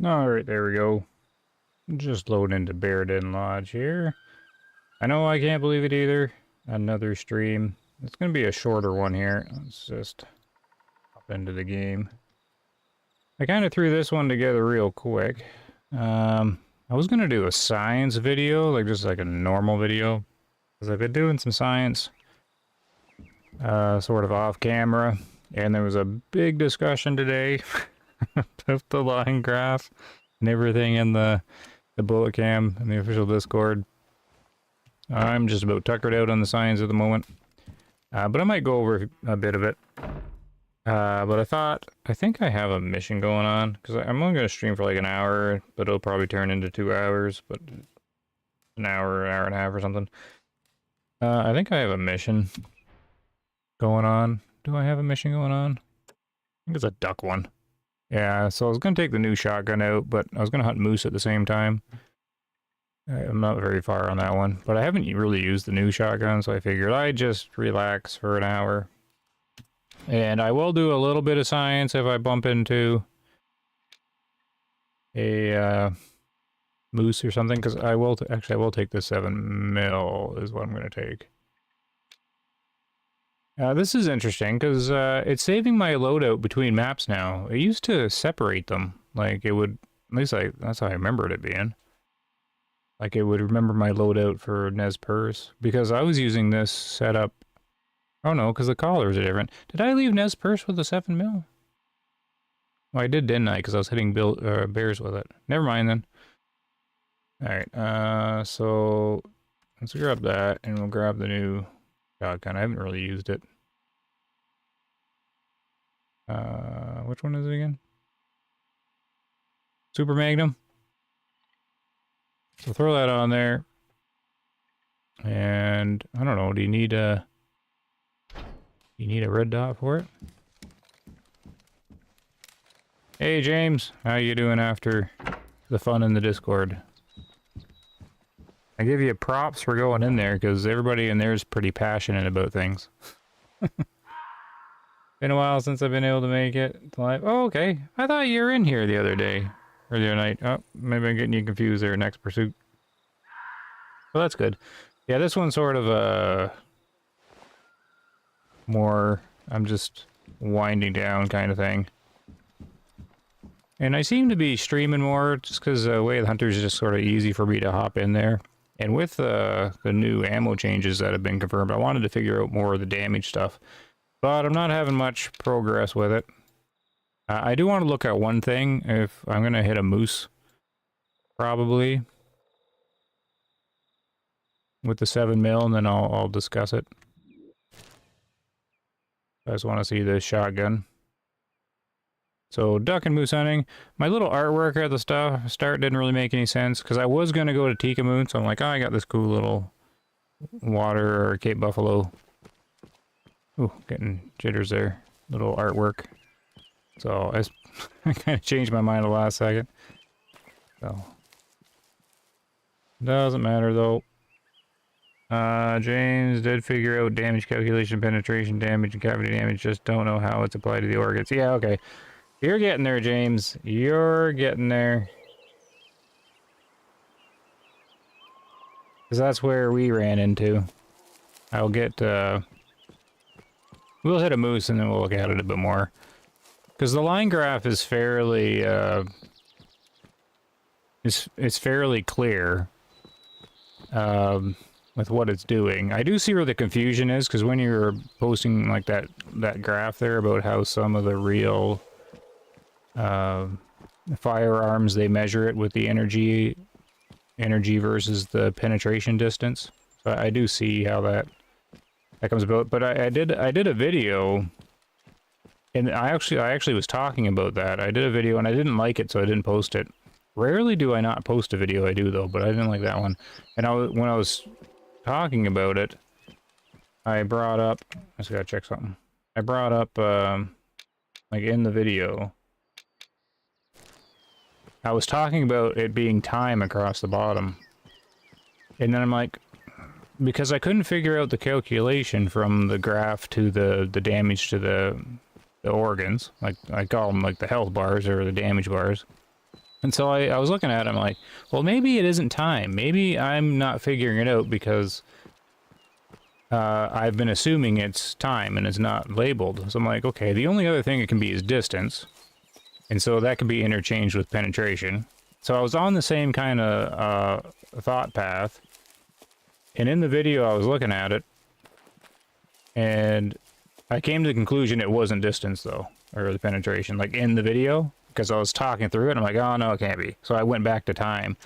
Alright, there we go. Just load into Bearden Lodge here. I know I can't believe it either. Another stream. It's going to be a shorter one here. Let's just hop into the game. I kind of threw this one together real quick. I was going to do a science video, like just like a normal video. Because I've been doing some science sort of off camera. And there was a big discussion today about the line graph and everything in the bullet cam and the official Discord. I'm just about tuckered out on the science at the moment. But I might go over a bit of it. But I think I have a mission going on. Because I'm only going to stream for like an hour, but it'll probably turn into 2 hours. But an hour and a half or something. I think I have a mission going on. Do I have a mission going on? I think it's a duck one. Yeah, so I was going to take the new shotgun out, but I was going to hunt moose at the same time. I'm not very far on that one, but I haven't really used the new shotgun, so I figured I'd just relax for an hour. And I will do a little bit of science if I bump into a moose or something, because I will actually I will take the 7mm is what I'm going to take. This is interesting because it's saving my loadout between maps now. It used to separate them, like it would. At least that's how I remembered it being. Like it would remember my loadout for Nez Perce because I was using this setup. Oh no, because the collars are different. Did I leave Nez Perce with the 7mm? Well, I did, didn't I? Because I was hitting bears with it. Never mind then. All right. So let's grab that, and we'll grab the new shotgun. I haven't really used it. Which one is it again? Super Magnum. So throw that on there. And I don't know, do you need a red dot for it? Hey James, how you doing after the fun in the Discord? I give you props for going in there because everybody in there is pretty passionate about things. Been a while since I've been able to make it to live. Oh, okay. I thought you were in here the other day. Or the other night. Oh, maybe I'm getting you confused there. Next pursuit. Well, that's good. Yeah, this one's sort of a more I'm just winding down kind of thing. And I seem to be streaming more just because the way of the Hunters is just sort of easy for me to hop in there. And with the new ammo changes that have been confirmed, I wanted to figure out more of the damage stuff. But I'm not having much progress with it. I do want to look at one thing if I'm going to hit a moose. Probably. With the 7mm, and then I'll discuss it. I just want to see the shotgun. So, duck and moose hunting. My little artwork at the start didn't really make any sense, because I was going to go to Tika Moon, so I'm like, oh, I got this cool little water or Cape Buffalo. Ooh, getting jitters there. Little artwork. So, I kind of changed my mind at the last second. So, doesn't matter, though. James did figure out damage calculation, penetration damage, and cavity damage, just don't know how it's applied to the organs. Yeah, okay. You're getting there, James. You're getting there. Because that's where we ran into. I'll get, we'll hit a moose and then we'll look at it a bit more. Because the line graph is fairly, it's fairly clear. With what it's doing. I do see where the confusion is, because when you're posting like that graph there about how some of the real firearms, they measure it with the energy versus the penetration distance. So I do see how that comes about. But I did a video, and I actually was talking about that. I did a video and I didn't like it, so I didn't post it. Rarely do I not post a video. I do though, but I didn't like that one. And when I was talking about it, I brought up, I just gotta check something. I brought up, like in the video, I was talking about it being time across the bottom. And then I'm like, because I couldn't figure out the calculation from the graph to the damage to the organs, like I call them like the health bars or the damage bars. And so I was looking at it, I'm like, well, maybe it isn't time. Maybe I'm not figuring it out because I've been assuming it's time and it's not labeled. So I'm like, okay, the only other thing it can be is distance. And so that can be interchanged with penetration. So I was on the same kind of thought path. And in the video, I was looking at it. And I came to the conclusion it wasn't distance, though. Or the penetration. Like, in the video. Because I was talking through it, and I'm like, oh, no, it can't be. So I went back to time.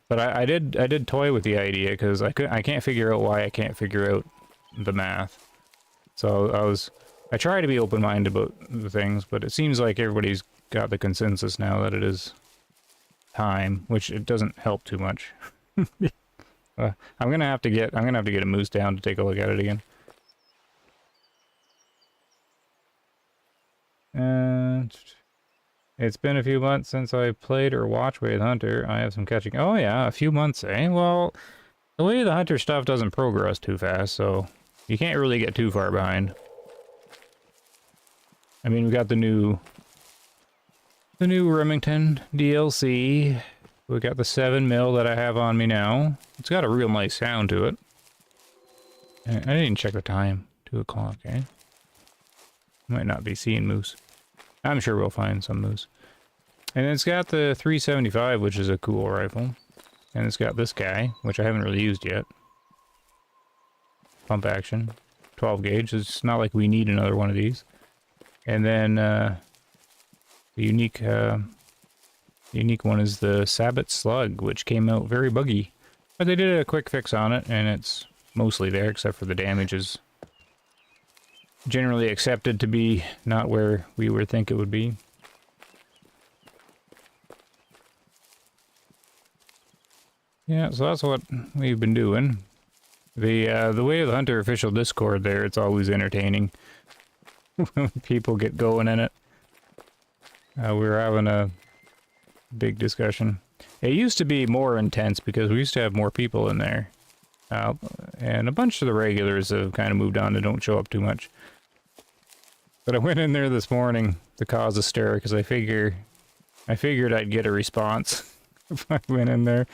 But I did toy with the idea, because I can't figure out why I can't figure out the math. So I try to be open-minded about the things, but it seems like everybody's got the consensus now that it is time, which it doesn't help too much. I'm gonna have to get a moose down to take a look at it again. And it's been a few months since I played or watched Way of the Hunter. I have some catching. Oh yeah, a few months, eh? Well, the Way of the Hunter stuff doesn't progress too fast, so you can't really get too far behind. I mean, we got the new Remington DLC. We got the 7mm that I have on me now. It's got a real nice sound to it. I didn't even check the time. 2 o'clock, eh? Might not be seeing moose. I'm sure we'll find some moose. And it's got the 375, which is a cool rifle. And it's got this guy, which I haven't really used yet. Pump action. 12 gauge. It's not like we need another one of these. And then the unique one is the Sabbat Slug, which came out very buggy. But they did a quick fix on it, and it's mostly there, except for the damage is generally accepted to be not where we would think it would be. Yeah, so that's what we've been doing. The Way of the Hunter official Discord there, it's always entertaining when people get going in it. We were having a big discussion. It used to be more intense because we used to have more people in there. And a bunch of the regulars have kind of moved on and don't show up too much. But I went in there this morning to cause a stir because I figured I'd get a response if I went in there.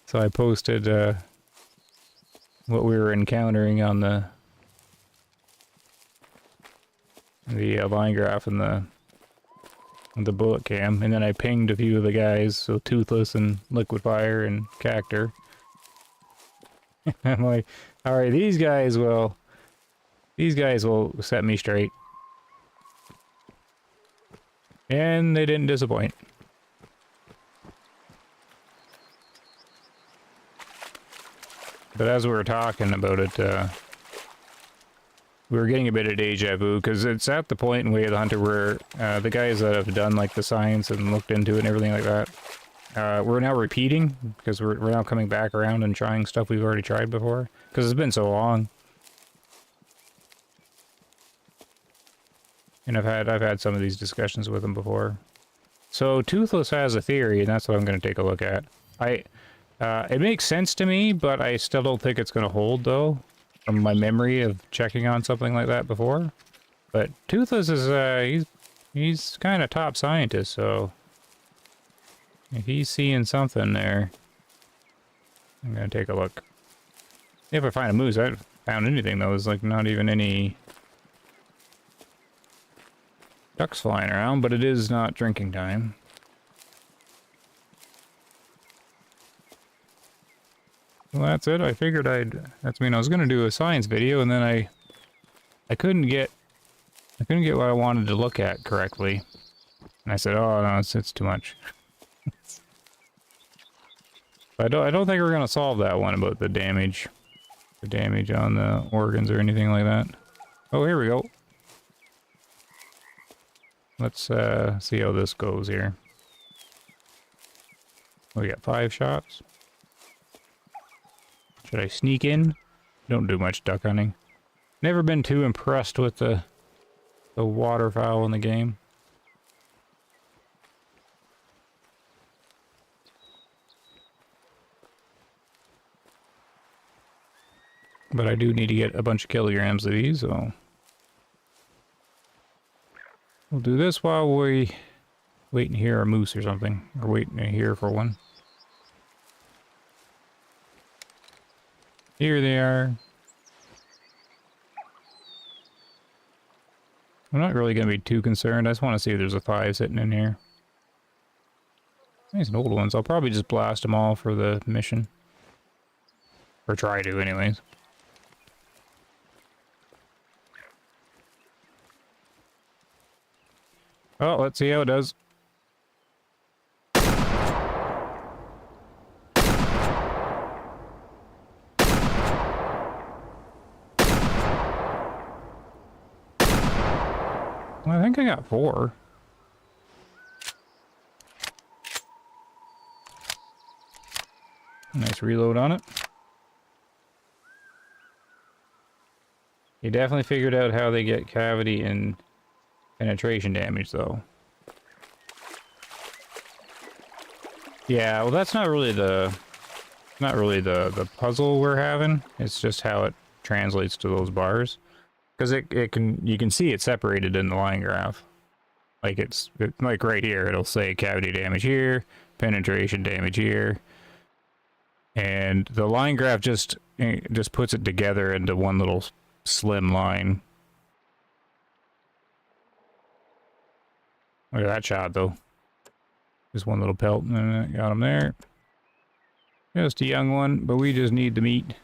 So I posted what we were encountering on the line graph and the bullet cam, and then I pinged a few of the guys, so Toothless and Liquid Fire and Cactor. I'm like, all right, these guys will set me straight. And they didn't disappoint. But as we were talking about it, we were getting a bit of deja vu, because it's at the point in Way of the Hunter where the guys that have done like the science and looked into it and everything like that, we're now repeating, because we're now coming back around and trying stuff we've already tried before, because it's been so long. And I've had some of these discussions with them before. So Toothless has a theory, and that's what I'm going to take a look at. It makes sense to me, but I still don't think it's going to hold, though, from my memory of checking on something like that before. But Toothless is, he's kind of top scientist, so if he's seeing something there, I'm going to take a look. If I find a moose, I haven't found anything, though. There's, like, not even any ducks flying around, but it is not drinking time. Well, that's it. I figured I was going to do a science video, and then I couldn't get what I wanted to look at correctly. And I said, oh, no, it's too much. But I don't think we're going to solve that one about the damage on the organs or anything like that. Oh, here we go. Let's see how this goes here. We got 5 shots. Should I sneak in? Don't do much duck hunting. Never been too impressed with the waterfowl in the game. But I do need to get a bunch of kilograms of these, so we'll do this while we waiting to hear a moose or something. Or waiting to hear for one. Here they are. I'm not really going to be too concerned. I just want to see if there's a 5 sitting in here. These old ones. I'll probably just blast them all for the mission. Or try to, anyways. Oh, let's see how it does. Well, I think I got 4. Nice reload on it. You definitely figured out how they get cavity and penetration damage, though. Yeah, well, that's not really the puzzle we're having. It's just how it translates to those bars, because you can see it separated in the line graph. Like like right here, it'll say cavity damage here, penetration damage here, and the line graph just puts it together into one little slim line. Look at that shot, though. Just one little pelt, and got him there. Just a young one, but we just need the meat.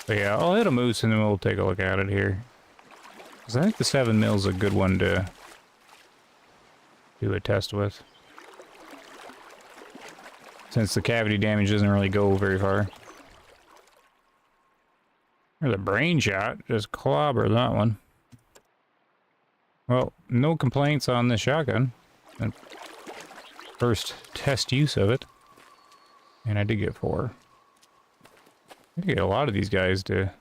So yeah, I'll hit a moose and then we'll take a look at it here. Because I think the 7 mil is a good one to do a test with. Since the cavity damage doesn't really go very far. There's a brain shot. Just clobber that one. Well, no complaints on this shotgun. First test use of it. And I did get 4. I get a lot of these guys to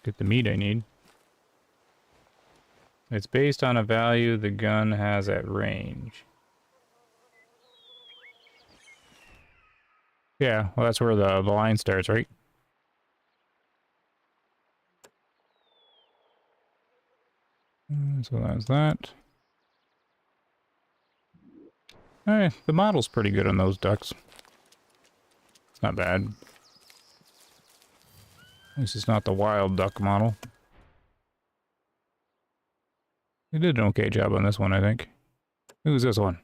get the meat I need. It's based on a value the gun has at range. Yeah, well, that's where the line starts, right? So that's that. The model's pretty good on those ducks. It's not bad. At least it's not the wild duck model. They did an okay job on this one, I think. Who's this one?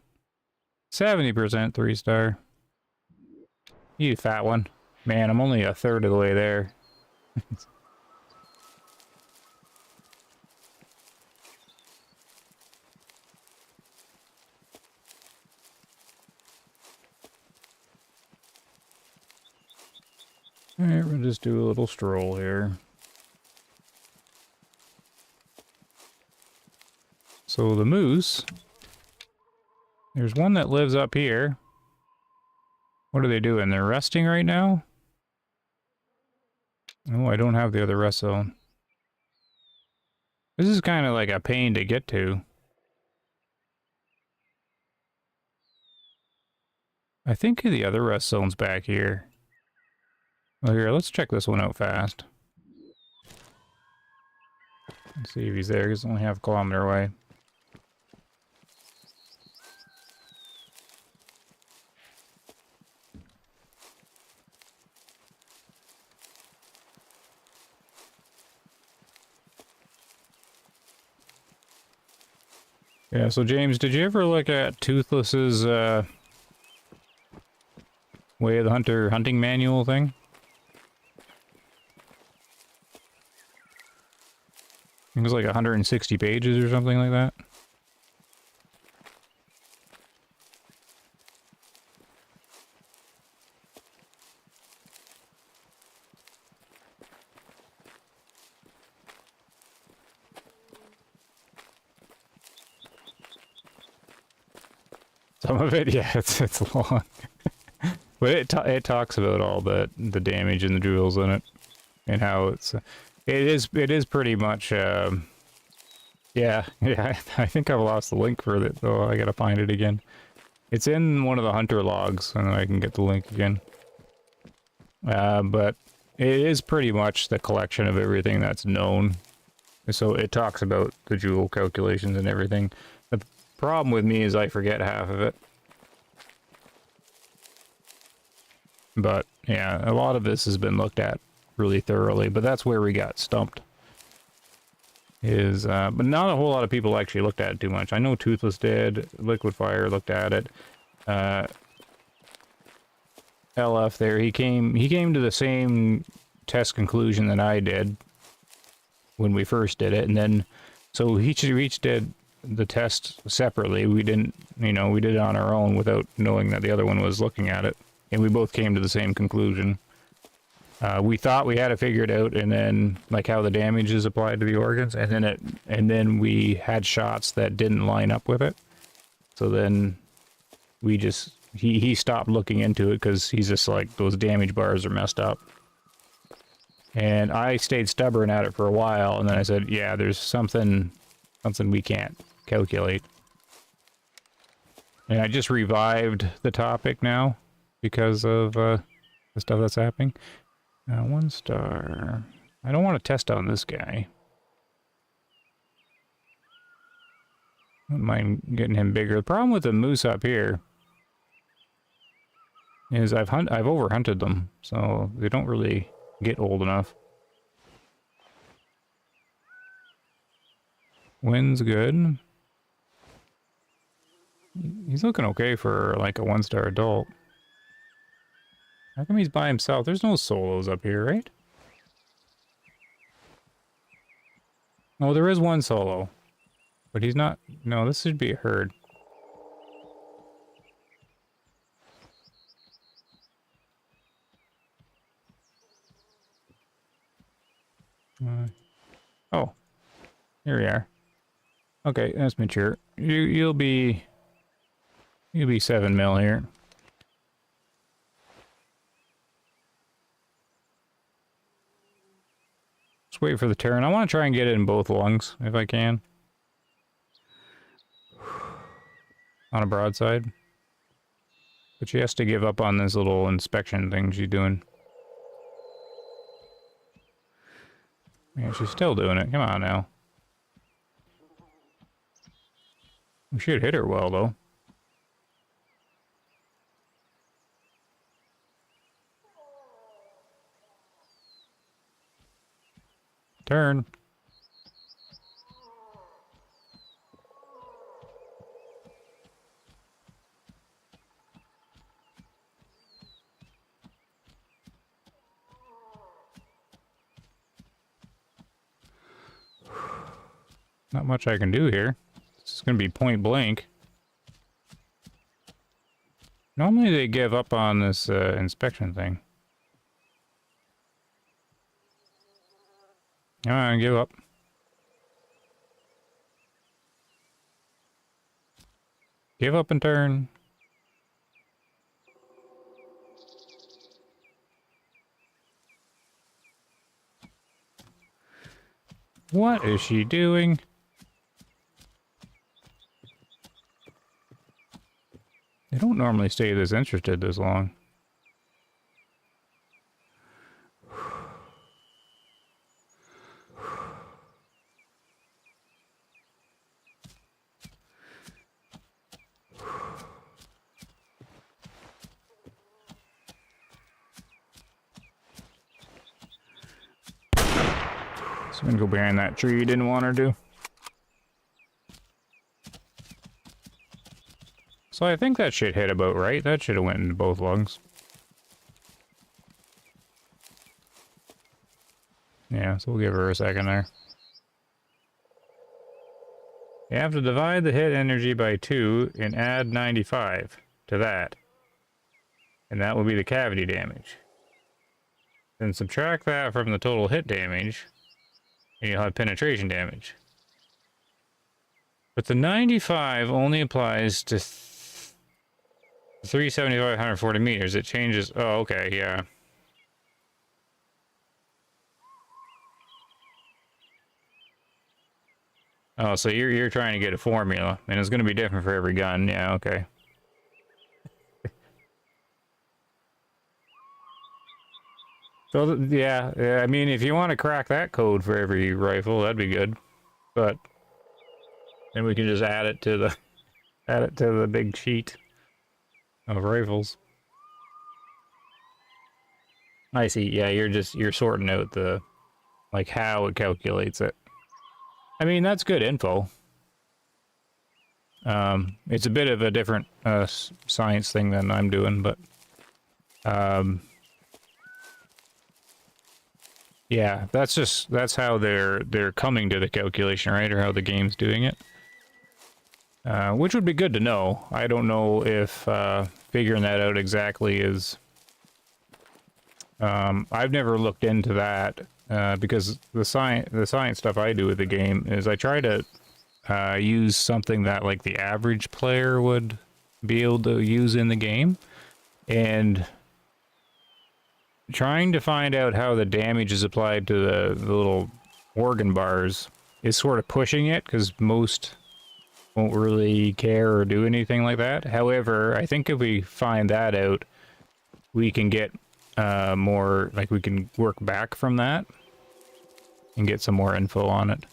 70% 3-star. You fat one. Man, I'm only a third of the way there. Alright, we'll just do a little stroll here. So the moose, there's one that lives up here. What are they doing? They're resting right now? Oh, I don't have the other rest zone. This is kind of like a pain to get to. I think the other rest zone's back here. Well, here, let's check this one out fast. Let's see if he's there. He's only half a kilometer away. Yeah, so James, did you ever look at Toothless's Way of the Hunter hunting manual thing? It was like 160 pages or something like that. Some of it, yeah, it's long. But it talks about all the damage and the drills in it, and how it is pretty much yeah I think I've lost the link for it, though. I gotta find it again. It's in one of the hunter logs, and I can get the link again. But it is pretty much the collection of everything that's known So it talks about the joule calculations and everything. The problem with me is I forget half of it. But yeah, a lot of this has been looked at really thoroughly, but that's where we got stumped. But not a whole lot of people actually looked at it too much. I know Toothless did, Liquid Fire looked at it. LF there, he came to the same test conclusion that I did when we first did it, and then so each did the test separately. We didn't, we did it on our own without knowing that the other one was looking at it, and we both came to the same conclusion. We thought we had it figured out, and then like how the damage is applied to the organs, and then we had shots that didn't line up with it. So then we just he stopped looking into it because he's just like, those damage bars are messed up. And I stayed stubborn at it for a while, and then I said, yeah, there's something we can't calculate. And I just revived the topic now because of the stuff that's happening. 1 star. I don't want to test on this guy. I don't mind getting him bigger. The problem with the moose up here is I've overhunted them, so they don't really get old enough. Wind's good. He's looking okay for like a 1-star adult. How come he's by himself? There's no solos up here, right? Oh, there is one solo. But he's not... No, this should be a herd. Oh. Here we are. Okay, that's mature. You'll be 7 mil here. Just wait for the turn. I want to try and get it in both lungs, if I can. On a broadside. But she has to give up on this little inspection thing she's doing. Yeah, she's still doing it. Come on now. We should hit her well, though. Turn. Not much I can do here. This is going to be point blank. Normally they give up on this inspection thing. Come on, give up. Give up and turn. What is she doing? They don't normally stay this interested this long. So I'm gonna go behind that tree you didn't want her to. So I think that shit hit about right. That should have went into both lungs. Yeah, so we'll give her a second there. You have to divide the hit energy by 2 and add 95 to that. And that will be the cavity damage. Then subtract that from the total hit damage, and you'll have penetration damage. But the 95 only applies to 375, 140 meters. It changes. Oh, okay, yeah. Oh, so you're trying to get a formula, and it's going to be different for every gun. Yeah, okay. So yeah, I mean, if you want to crack that code for every rifle, that'd be good. But then we can just add it to the big sheet of rifles. I see. Yeah, you're sorting out the like how it calculates it. I mean, that's good info. It's a bit of a different science thing than I'm doing, but yeah, that's how they're coming to the calculation, right? Or how the game's doing it. Which would be good to know. I don't know if figuring that out exactly is... I've never looked into that because the science stuff I do with the game is I try to use something that like the average player would be able to use in the game, and trying to find out how the damage is applied to the little organ bars is sort of pushing it, because most won't really care or do anything like that. However, I think if we find that out, we can get more, like we can work back from that and get some more info on it.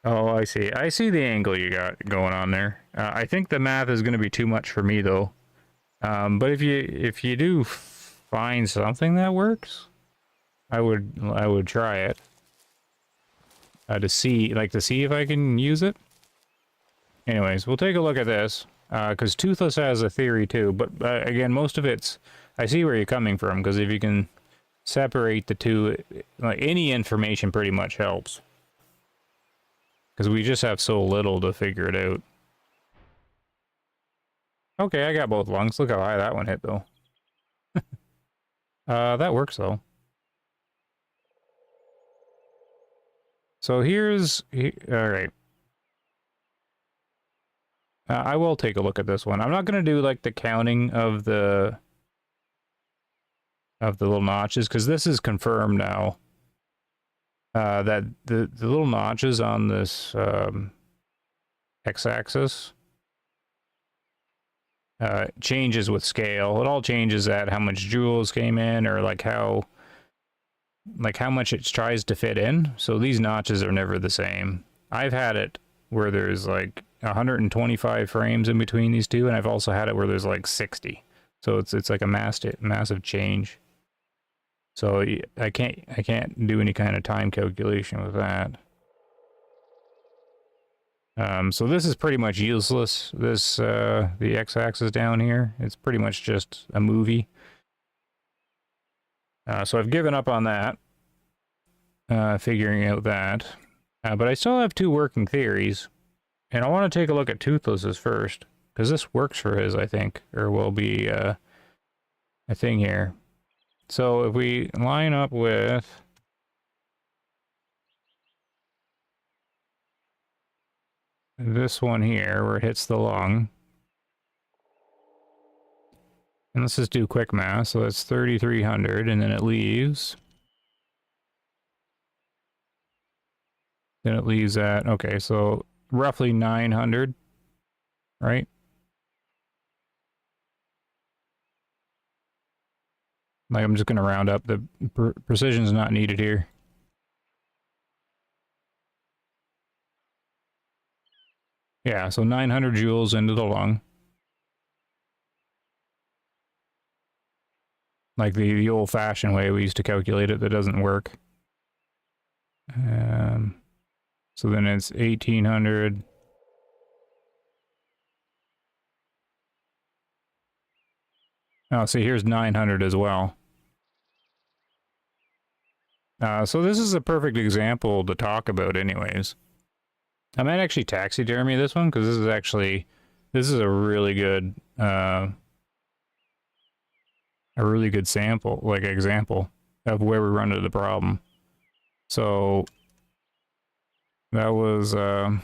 Oh, I see. I see the angle you got going on there. I think the math is going to be too much for me though. But if you do find something that works, I would try it to see if I can use it. Anyways, we'll take a look at this because Toothless has a theory too. But again, most of it's, I see where you're coming from, because if you can separate the two, like any information pretty much helps. Because we just have so little to figure it out. Okay, I got both lungs. Look how high that one hit, though. That works, though. So alright. I will take a look at this one. I'm not going to do, like, the counting of the little notches, because this is confirmed now. That the little notches on this x-axis changes with scale. It all changes at how much joules came in, or like how much it tries to fit in. So these notches are never the same. I've had it where there's like 125 frames in between these two, and I've also had it where there's like 60. So it's like a massive change. So I can't do any kind of time calculation with that. So this is pretty much useless. This the x-axis down here, it's pretty much just a movie. So I've given up on that, figuring out that. But I still have two working theories, and I want to take a look at Toothless's first, because this works for his, I think, or will be a thing here. So if we line up with this one here, where it hits the lung, and let's just do quick math, so that's 3,300, and then it leaves. Then it leaves at, okay, so roughly 900, right? Like, I'm just going to round up. The precision's not needed here. Yeah, so 900 joules into the lung. Like the old-fashioned way we used to calculate it, that doesn't work. So then it's 1,800. Oh, see, here's 900 as well. So this is a perfect example to talk about anyways. I might actually taxidermy this one, because this is a really good sample, like example of where we run into the problem. So that was yeah,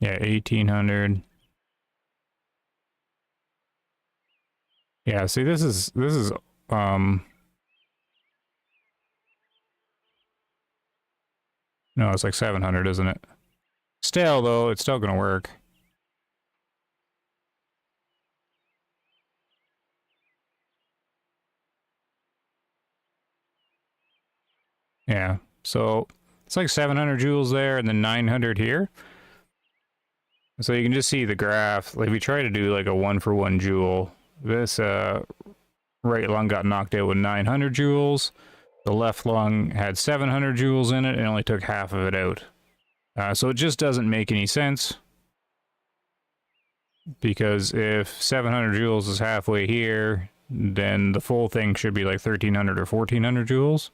1,800. Yeah, see, this is no, it's like 700, isn't it? Still, though, it's still gonna work. Yeah, so it's like 700 joules there and then 900 here. So you can just see the graph. Like we try to do like a 1-for-1 joule. This right lung got knocked out with 900 joules. The left lung had 700 joules in it and only took half of it out. So it just doesn't make any sense. Because if 700 joules is halfway here, then the full thing should be like 1300 or 1400 joules.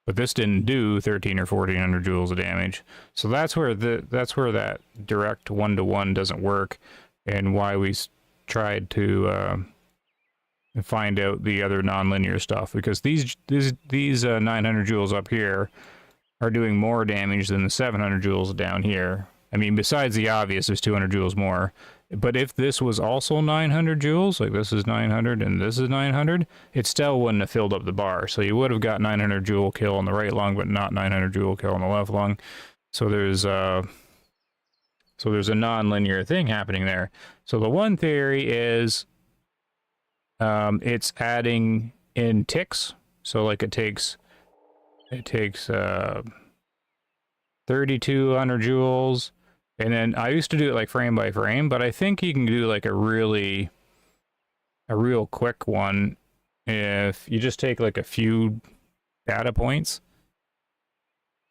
But this didn't do 13 or 1400 joules of damage. So that's where that direct 1-to-1 doesn't work, and why we tried to find out the other nonlinear stuff, because these 900 joules up here are doing more damage than the 700 joules down here. I mean, besides the obvious, there's 200 joules more. But if this was also 900 joules, like this is 900 and this is 900, it still wouldn't have filled up the bar. So you would have got 900 joule kill on the right lung, but not 900 joule kill on the left lung. So there's a non-linear thing happening there. So the one theory is it's adding in ticks. So like it takes 3200 joules. And then I used to do it like frame by frame, but I think you can do like a real quick one if you just take like a few data points.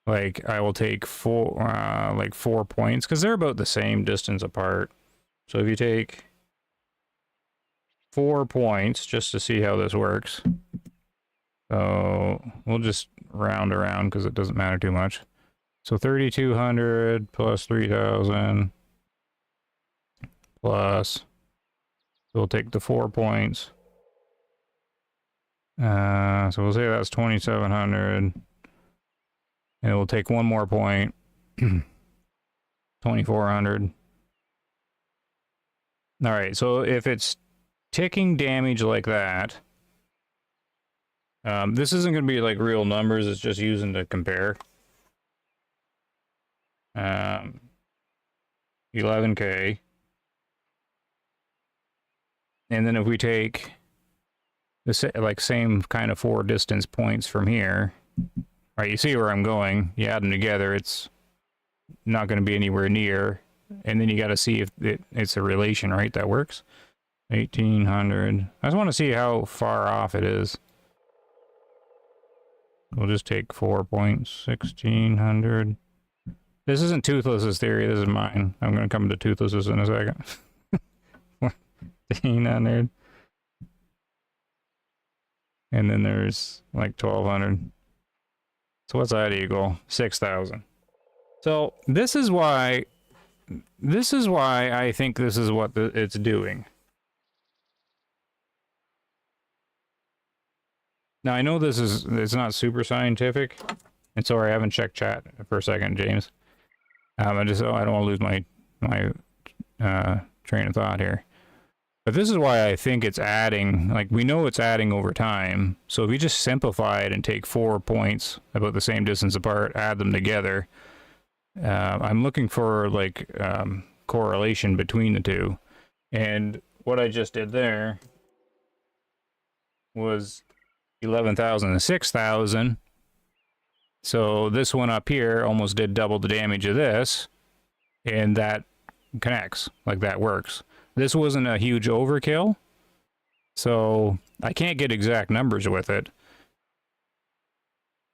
Like I will take 4 points, because they're about the same distance apart. So if you take 4 points just to see how this works. So we'll just round around because it doesn't matter too much. So 3200 plus 3000 plus, so we'll take the 4 points. So we'll say that's 2700. And we'll take one more point, 2400. All right, so if it's ticking damage like that, this isn't going to be like real numbers, it's just using to compare. 11k, and then if we take the like same kind of 4 distance points from here, right, you see where I'm going, you add them together, it's not going to be anywhere near, and then you got to see if it's a relation, right, that works. 1800, I just want to see how far off it is. We'll just take 4 points, 1600. This isn't Toothless's theory, this is mine. I'm going to come to Toothless's in a second. 1400. And then there's like 1200. So what's that equal? 6000. So this is why I think this is what it's doing. Now I know it's not super scientific. And sorry, I haven't checked chat for a second, James. I don't want to lose my train of thought here. But this is why I think it's adding, like we know it's adding over time. So if you just simplify it and take 4 points about the same distance apart, add them together, I'm looking for like correlation between the two. And what I just did there was 11,000 and 6,000. So this one up here almost did double the damage of this, and that connects, like that works. This wasn't a huge overkill, so I can't get exact numbers with it.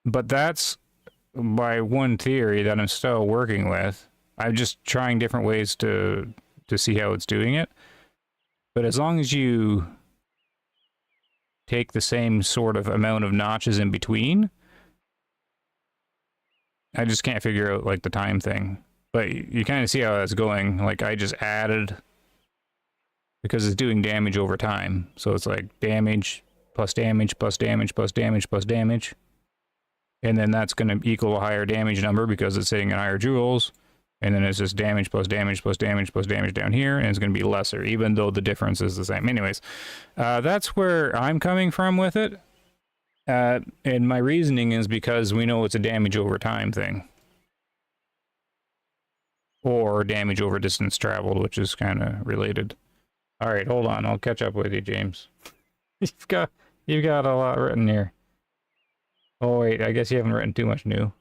But that's by one theory that I'm still working with. I'm just trying different ways to see how it's doing it. But as long as you take the same sort of amount of notches in between, I just can't figure out like the time thing. But you kind of see how that's going. Like I just added, because it's doing damage over time. So it's like damage plus damage plus damage plus damage plus damage. And then that's going to equal a higher damage number because it's sitting at higher joules. And then it's just damage plus damage plus damage plus damage down here. And it's going to be lesser, even though the difference is the same. Anyways, that's where I'm coming from with it. And my reasoning is because we know it's a damage over time thing. Or damage over distance traveled, which is kind of related. All right, hold on. I'll catch up with you, James. You've got a lot written here. Oh wait, I guess you haven't written too much new.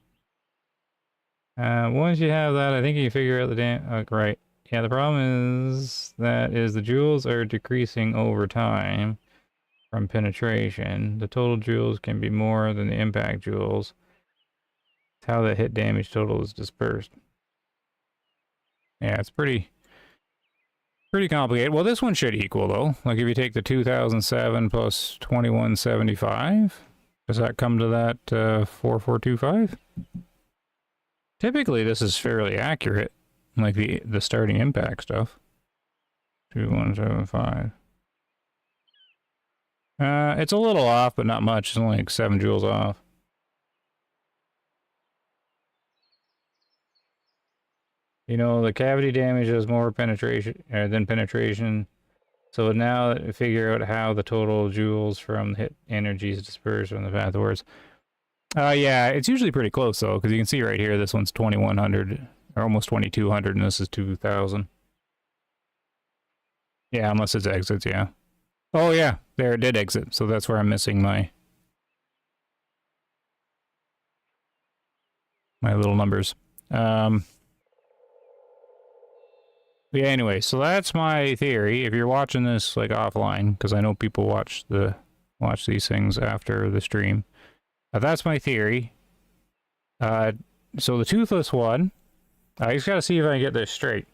Once you have that, I think you can figure out the right. Yeah, the problem is that the joules are decreasing over time from penetration. The total joules can be more than the impact joules. It's how the hit damage total is dispersed. Yeah, it's pretty complicated. Well, this one should equal though. Like if you take the 2007 plus 2175, does that come to that 4425? Typically, this is fairly accurate, like the starting impact stuff. 2175. It's a little off, but not much. It's only like 7 joules off. You know, the cavity damage has more penetration than penetration. So now figure out how the total joules from hit energy is dispersed from the path towards. Yeah, it's usually pretty close though, because you can see right here, this one's 2100 or almost 2200, and this is 2000. Yeah, unless it's exits, yeah. Oh yeah, there it did exit, so that's where I'm missing my little numbers. Yeah, anyway, so that's my theory. If you're watching this like offline, because I know people watch these things after the stream. That's my theory. So the toothless one, I just gotta see if I can get this straight.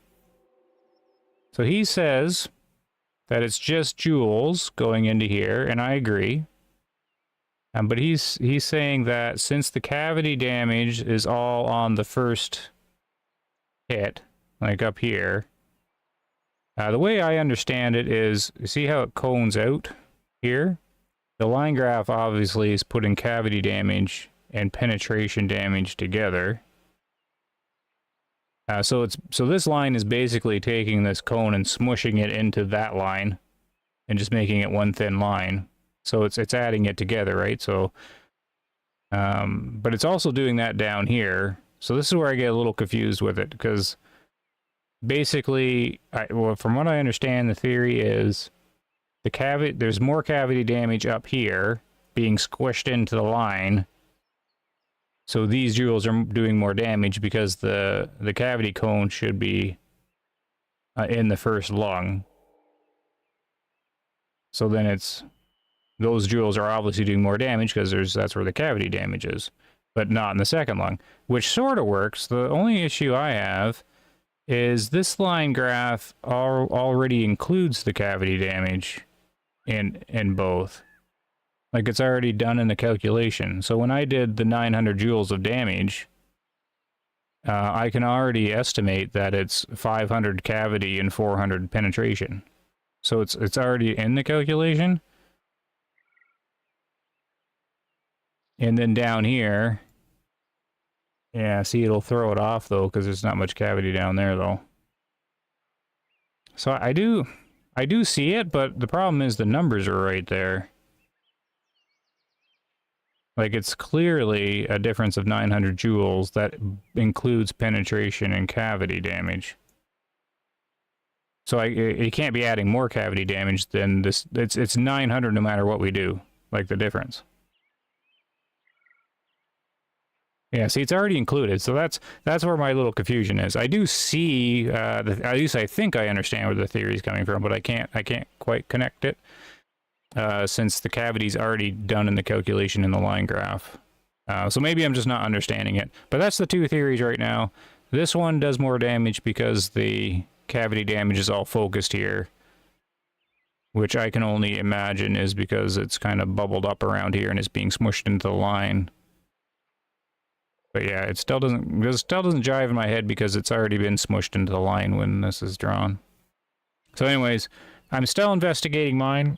So he says that it's just joules going into here, and I agree. But he's saying that since the cavity damage is all on the first hit, like up here, the way I understand it is, you see how it cones out here? The line graph obviously is putting cavity damage and penetration damage together. So this line is basically taking this cone and smushing it into that line and just making it one thin line. So it's adding it together, right? So, but it's also doing that down here. So this is where I get a little confused with it, because basically, well, from what I understand, the theory is there's more cavity damage up here being squished into the line. So these joules are doing more damage because the cavity cone should be in the first lung. So then those joules are obviously doing more damage because that's where the cavity damage is, but not in the second lung, which sort of works. The only issue I have is this line graph already includes the cavity damage in both. Like, it's already done in the calculation. So when I did the 900 joules of damage, I can already estimate that it's 500 cavity and 400 penetration. So it's already in the calculation. And then down here, yeah, see, it'll throw it off though, because there's not much cavity down there though. So I do see it, but the problem is the numbers are right there. Like, it's clearly a difference of 900 joules that includes penetration and cavity damage. So it can't be adding more cavity damage than this. It's 900 no matter what we do, like the difference. Yeah, see, it's already included, so that's where my little confusion is. I do see, at least I think I understand where the theory is coming from, but I can't quite connect it, since the cavity's already done in the calculation in the line graph. So maybe I'm just not understanding it. But that's the two theories right now. This one does more damage because the cavity damage is all focused here, which I can only imagine is because it's kind of bubbled up around here and is being smushed into the line. But yeah, it still doesn't jive in my head because it's already been smushed into the line when this is drawn. So anyways, I'm still investigating mine.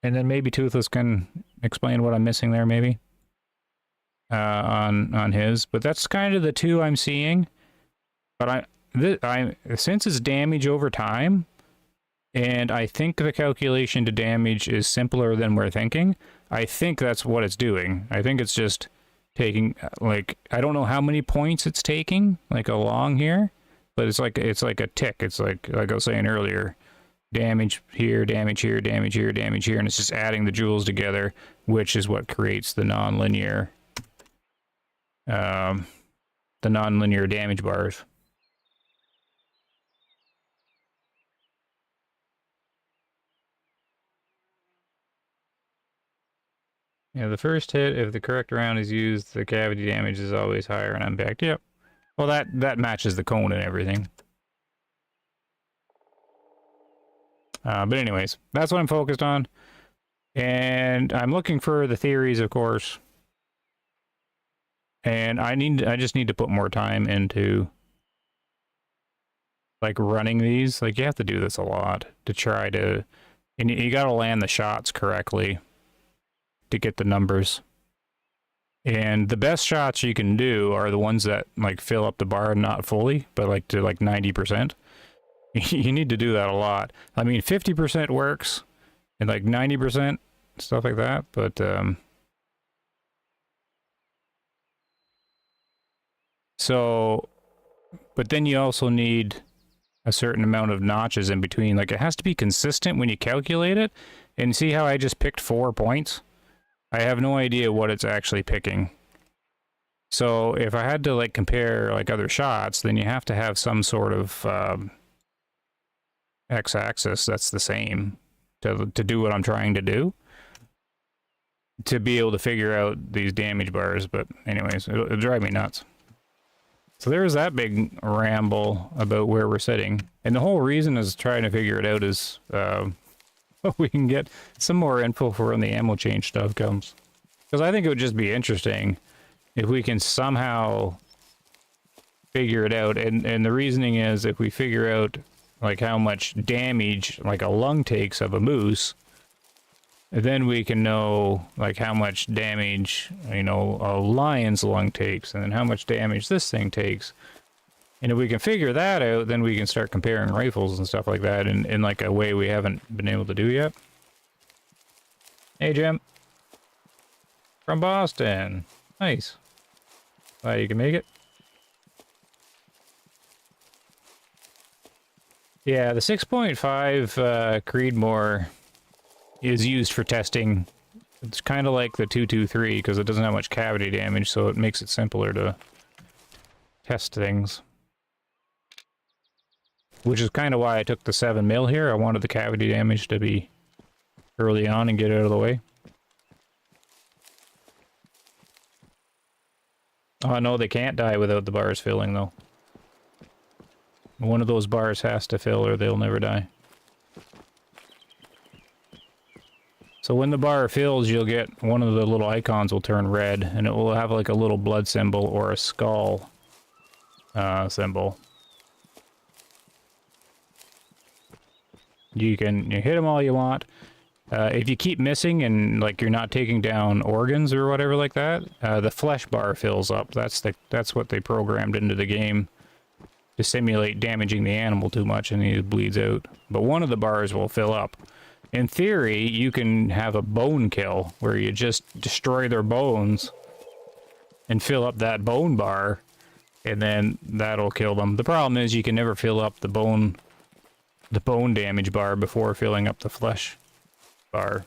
And then maybe Toothless can explain what I'm missing there, maybe. On his. But that's kind of the two I'm seeing. But since it's damage over time, and I think the calculation to damage is simpler than we're thinking, I think that's what it's doing. I think it's just taking, like, I don't know how many points it's taking, like, along here, but it's like a tick. It's like I was saying earlier, damage here, damage here, damage here, damage here, and it's just adding the joules together, which is what creates the non-linear damage bars. Yeah, the first hit, if the correct round is used, the cavity damage is always higher on impact. Yep. Well, that matches the cone and everything. But anyways, that's what I'm focused on. And I'm looking for the theories, of course. And I just need to put more time into like running these. Like you have to do this a lot to try to, and you got to land the shots correctly to get the numbers. And the best shots you can do are the ones that like fill up the bar, not fully, but like to like 90%. You need to do that a lot. I mean, 50% works and like 90%, stuff like that. But but then you also need a certain amount of notches in between. Like it has to be consistent when you calculate it. And see how I just picked 4 points? I have no idea what it's actually picking. So if I had to like compare like other shots, then you have to have some sort of x-axis that's the same to do what I'm trying to do, to be able to figure out these damage bars. But anyways, it'll drive me nuts. So there's that big ramble about where we're sitting. And the whole reason is trying to figure it out is we can get some more info for when the ammo change stuff comes. Because I think it would just be interesting if we can somehow figure it out. And the reasoning is if we figure out like how much damage like a lung takes of a moose, then we can know like how much damage, you know, a lion's lung takes, and then how much damage this thing takes. And if we can figure that out, then we can start comparing rifles and stuff like that in like a way we haven't been able to do yet. Hey, Jim. From Boston. Nice. Glad you can make it. Yeah, the 6.5 Creedmoor is used for testing. It's kind of like the 223 because it doesn't have much cavity damage, so it makes it simpler to test things. Which is kind of why I took the 7mm here. I wanted the cavity damage to be early on and get it out of the way. Oh no, they can't die without the bars filling though. One of those bars has to fill or they'll never die. So when the bar fills, you'll get one of the little icons will turn red, and it will have like a little blood symbol or a skull symbol. You hit them all you want. If you keep missing and like you're not taking down organs or whatever like that, the flesh bar fills up. That's what they programmed into the game to simulate damaging the animal too much and it bleeds out. But one of the bars will fill up. In theory, you can have a bone kill where you just destroy their bones and fill up that bone bar, and then that'll kill them. The problem is you can never fill up the bone damage bar before filling up the flesh bar.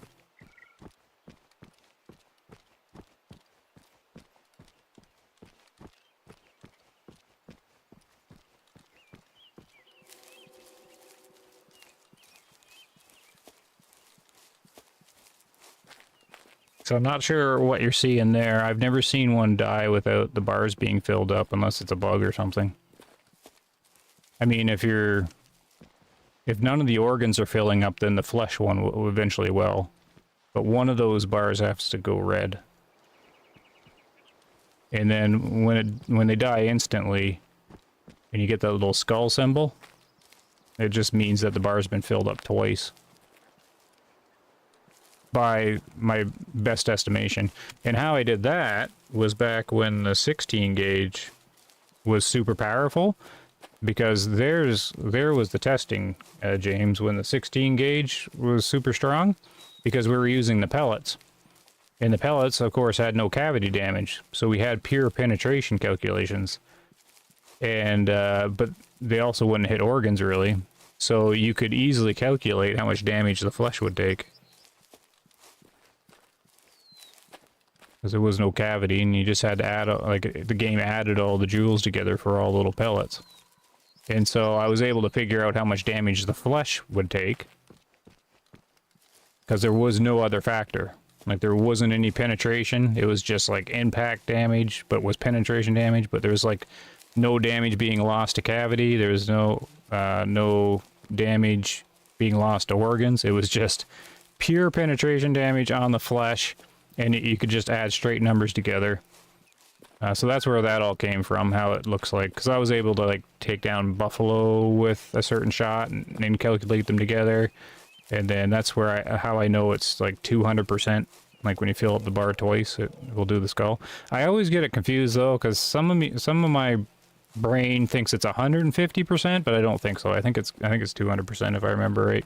So I'm not sure what you're seeing there. I've never seen one die without the bars being filled up unless it's a bug or something. I mean, if none of the organs are filling up, then the flesh one will eventually will. But one of those bars has to go red. And then when they die instantly, and you get that little skull symbol, it just means that the bar's been filled up twice. By my best estimation. And how I did that was back when the 16 gauge was super powerful, because there was the testing, James, when the 16 gauge was super strong, because we were using the pellets. And the pellets, of course, had no cavity damage, so we had pure penetration calculations. And but they also wouldn't hit organs, really. So you could easily calculate how much damage the flesh would take. Because there was no cavity, and you just had to add, like, the game added all the jewels together for all little pellets. And so I was able to figure out how much damage the flesh would take. Because there was no other factor. Like, there wasn't any penetration. It was just, like, impact damage, but was penetration damage. But there was, like, no damage being lost to cavity. There was no damage being lost to organs. It was just pure penetration damage on the flesh. And you could just add straight numbers together. So that's where that all came from, how it looks like. Because I was able to, like, take down buffalo with a certain shot and calculate them together. And then that's where how I know it's, like, 200%. Like, when you fill up the bar twice, it will do the skull. I always get it confused, though, because some of my brain thinks it's 150%, but I don't think so. I think it's 200% if I remember right.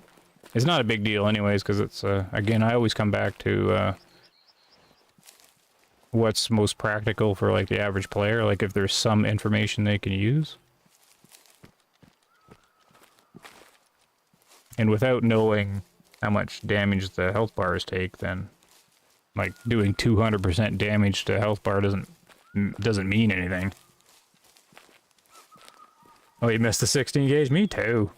It's not a big deal anyways, because it's, again, I always come back to... what's most practical for, like, the average player, like if there's some information they can use. And without knowing how much damage the health bars take, then, like, doing 200% damage to health bar doesn't mean anything. Oh, you missed the 16 gauge? Me too.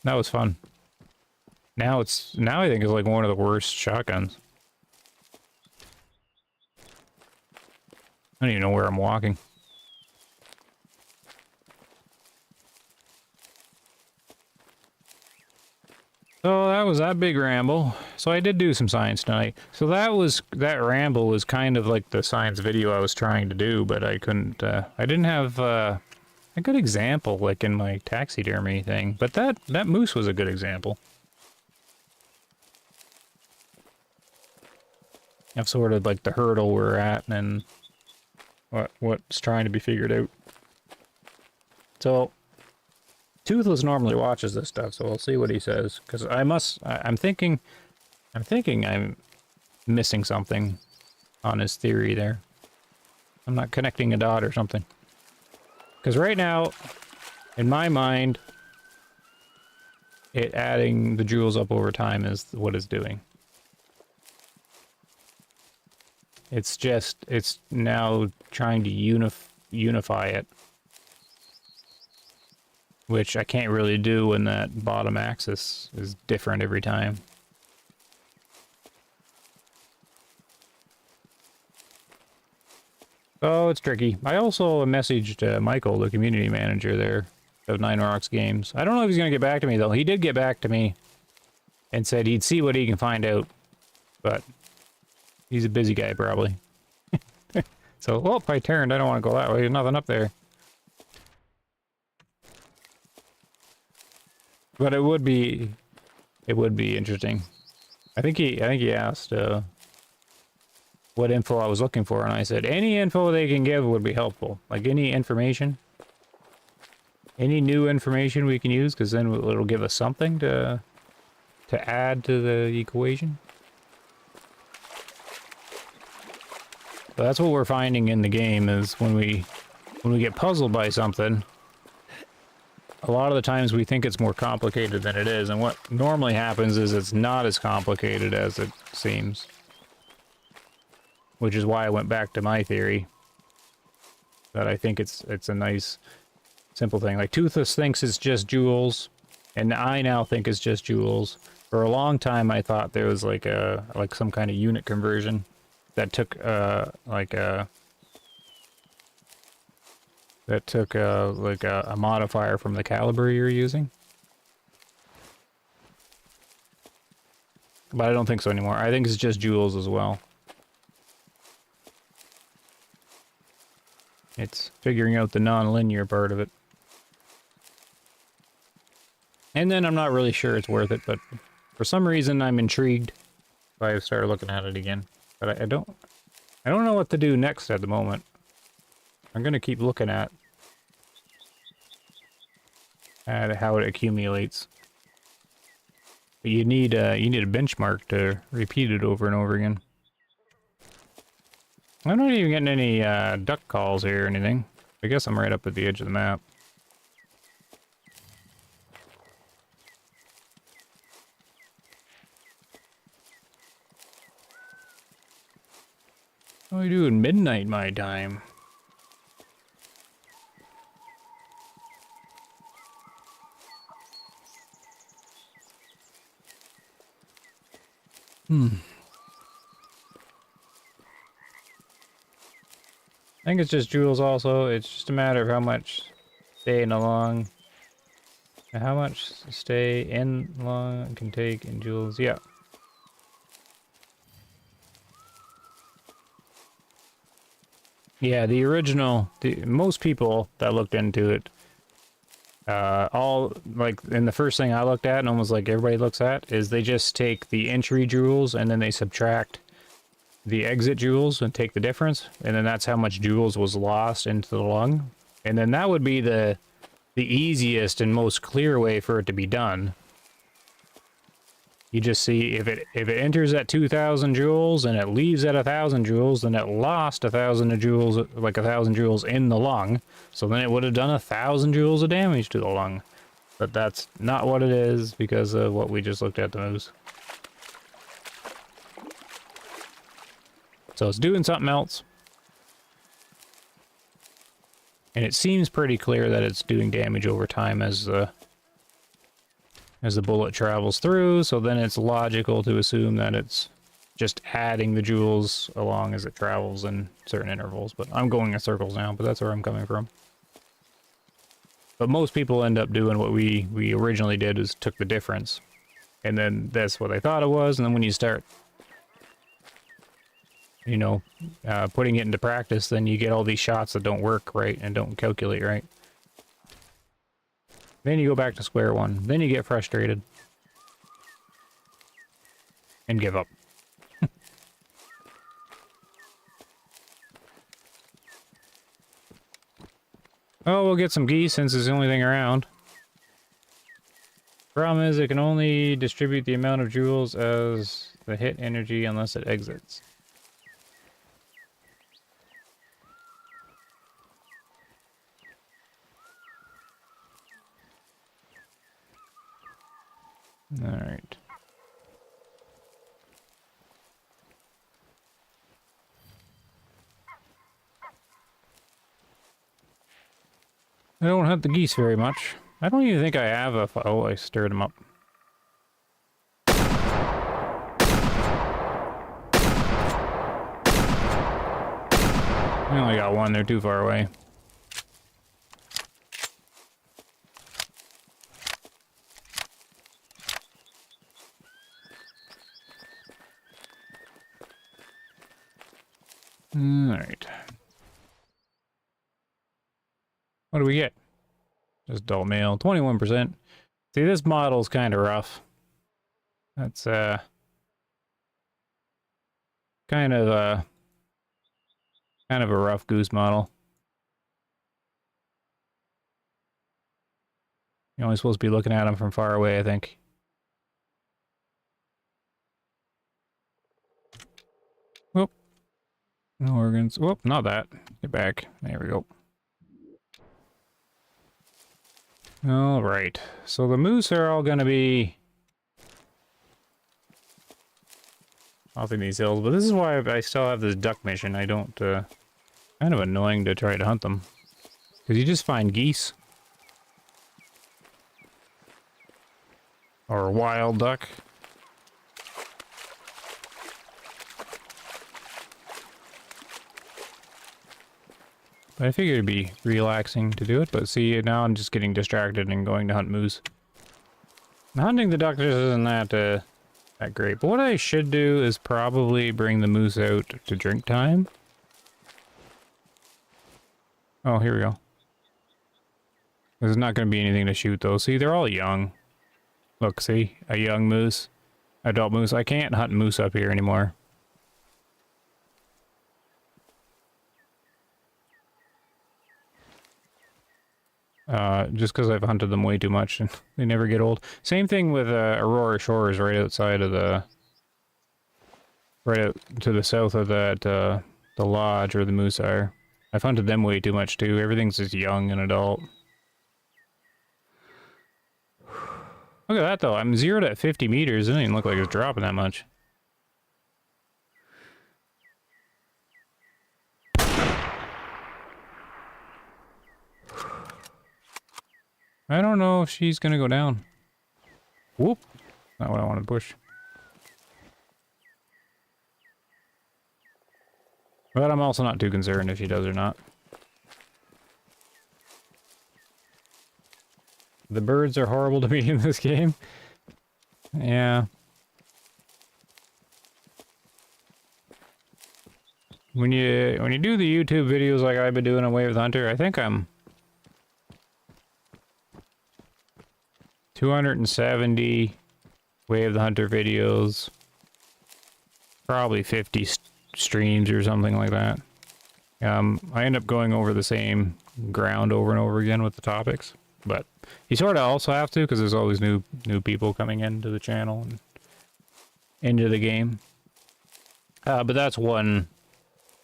That was fun. Now I think it's like one of the worst shotguns. I don't even know where I'm walking. So that was that big ramble. So I did do some science tonight. So that ramble was kind of like the science video I was trying to do, but I couldn't, I didn't have a good example like in my taxidermy thing. But that moose was a good example. Of sort of like the hurdle we're at and what's trying to be figured out. So Toothless normally watches this stuff, so we'll see what he says. Because I'm thinking I'm missing something on his theory there. I'm not connecting a dot or something. Because right now, in my mind, it adding the jewels up over time is what it's doing. It's now trying to unify it. Which I can't really do when that bottom axis is different every time. Oh, it's tricky. I also messaged Michael, the community manager there of Nine Rocks Games. I don't know if he's going to get back to me, though. He did get back to me and said he'd see what he can find out. But he's a busy guy, probably. So, well, I turned. I don't want to go that way. There's nothing up there. But it would be interesting. I think he asked what info I was looking for, and I said any info they can give would be helpful. Like any information, any new information we can use, because then it'll give us something to add to the equation. So that's what we're finding in the game is when we get puzzled by something. A lot of the times we think it's more complicated than it is, and what normally happens is it's not as complicated as it seems. Which is why I went back to my theory. That I think it's a nice, simple thing. Like, Toothless thinks it's just jewels, and I now think it's just jewels. For a long time I thought there was like some kind of unit conversion that took a modifier from the caliber you're using. But I don't think so anymore. I think it's just jewels as well. It's figuring out the non-linear part of it. And then I'm not really sure it's worth it, but for some reason I'm intrigued if I start looking at it again. But I don't know what to do next at the moment. I'm gonna keep looking at how it accumulates. But you need a benchmark to repeat it over and over again. I'm not even getting any duck calls here or anything. I guess I'm right up at the edge of the map. What are you doing midnight my time? I think it's just joules also. It's just a matter of how much staying along. How much stay in long can take in joules. Yeah. Yeah, the original, most people that looked into it, all, like, and the first thing I looked at, and almost like everybody looks at, is they just take the entry joules and then they subtract the exit joules and take the difference, and then that's how much joules was lost into the lung. And then that would be the easiest and most clear way for it to be done. You just see if it enters at 2,000 joules and it leaves at 1,000 joules, then it lost 1,000 joules, like 1,000 joules in the lung. So then it would have done 1,000 joules of damage to the lung. But that's not what it is because of what we just looked at the moose. So it's doing something else. And it seems pretty clear that it's doing damage over time as the bullet travels through, so then it's logical to assume that it's just adding the joules along as it travels in certain intervals. But I'm going in circles now, but that's where I'm coming from. But most people end up doing what we originally did, is took the difference. And then that's what I thought it was, and then when you start, you know, putting it into practice, then you get all these shots that don't work right and don't calculate right. Then you go back to square one. Then you get frustrated. And give up. Oh, we'll get some geese since it's the only thing around. Problem is, it can only distribute the amount of joules as the hit energy unless it exits. Alright. I don't hunt the geese very much. I don't even think I have a... Oh, I stirred them up. I only got one, they're too far away. Alright. What do we get? Just dull mail, 21%. See, this model's kind of rough. That's, kind of a rough goose model. You're only supposed to be looking at them from far away, I think. Whoop. No organs. Whoop, not that. Get back. There we go. Alright. So the moose are all gonna be off in these hills, but this is why I still have this duck mission. I don't, kind of annoying to try to hunt them. Because you just find geese. Or wild duck. But I figured it'd be relaxing to do it, but see, now I'm just getting distracted and going to hunt moose. And hunting the duck just isn't that great. But what I should do is probably bring the moose out to drink time. Oh, here we go. There's not going to be anything to shoot, though. See, they're all young. Look, see? A young moose. Adult moose. I can't hunt moose up here anymore. Just because I've hunted them way too much and they never get old. Same thing with Aurora Shores right outside of the... Right out to the south of that, the lodge where the moose are. I've hunted them way too much too. Everything's just young and adult. Look at that though. I'm zeroed at 50 meters. It doesn't even look like it's dropping that much. I don't know if she's gonna go down. Whoop. Not what I want to push. But I'm also not too concerned if she does or not. The birds are horrible to me in this game. Yeah. When you do the YouTube videos like I've been doing on Wave Hunter, I think I'm 270 Wave the Hunter videos, probably 50 streams or something like that. I end up going over the same ground over and over again with the topics, but you sort of also have to because there's always new people coming into the channel and into the game. But that's one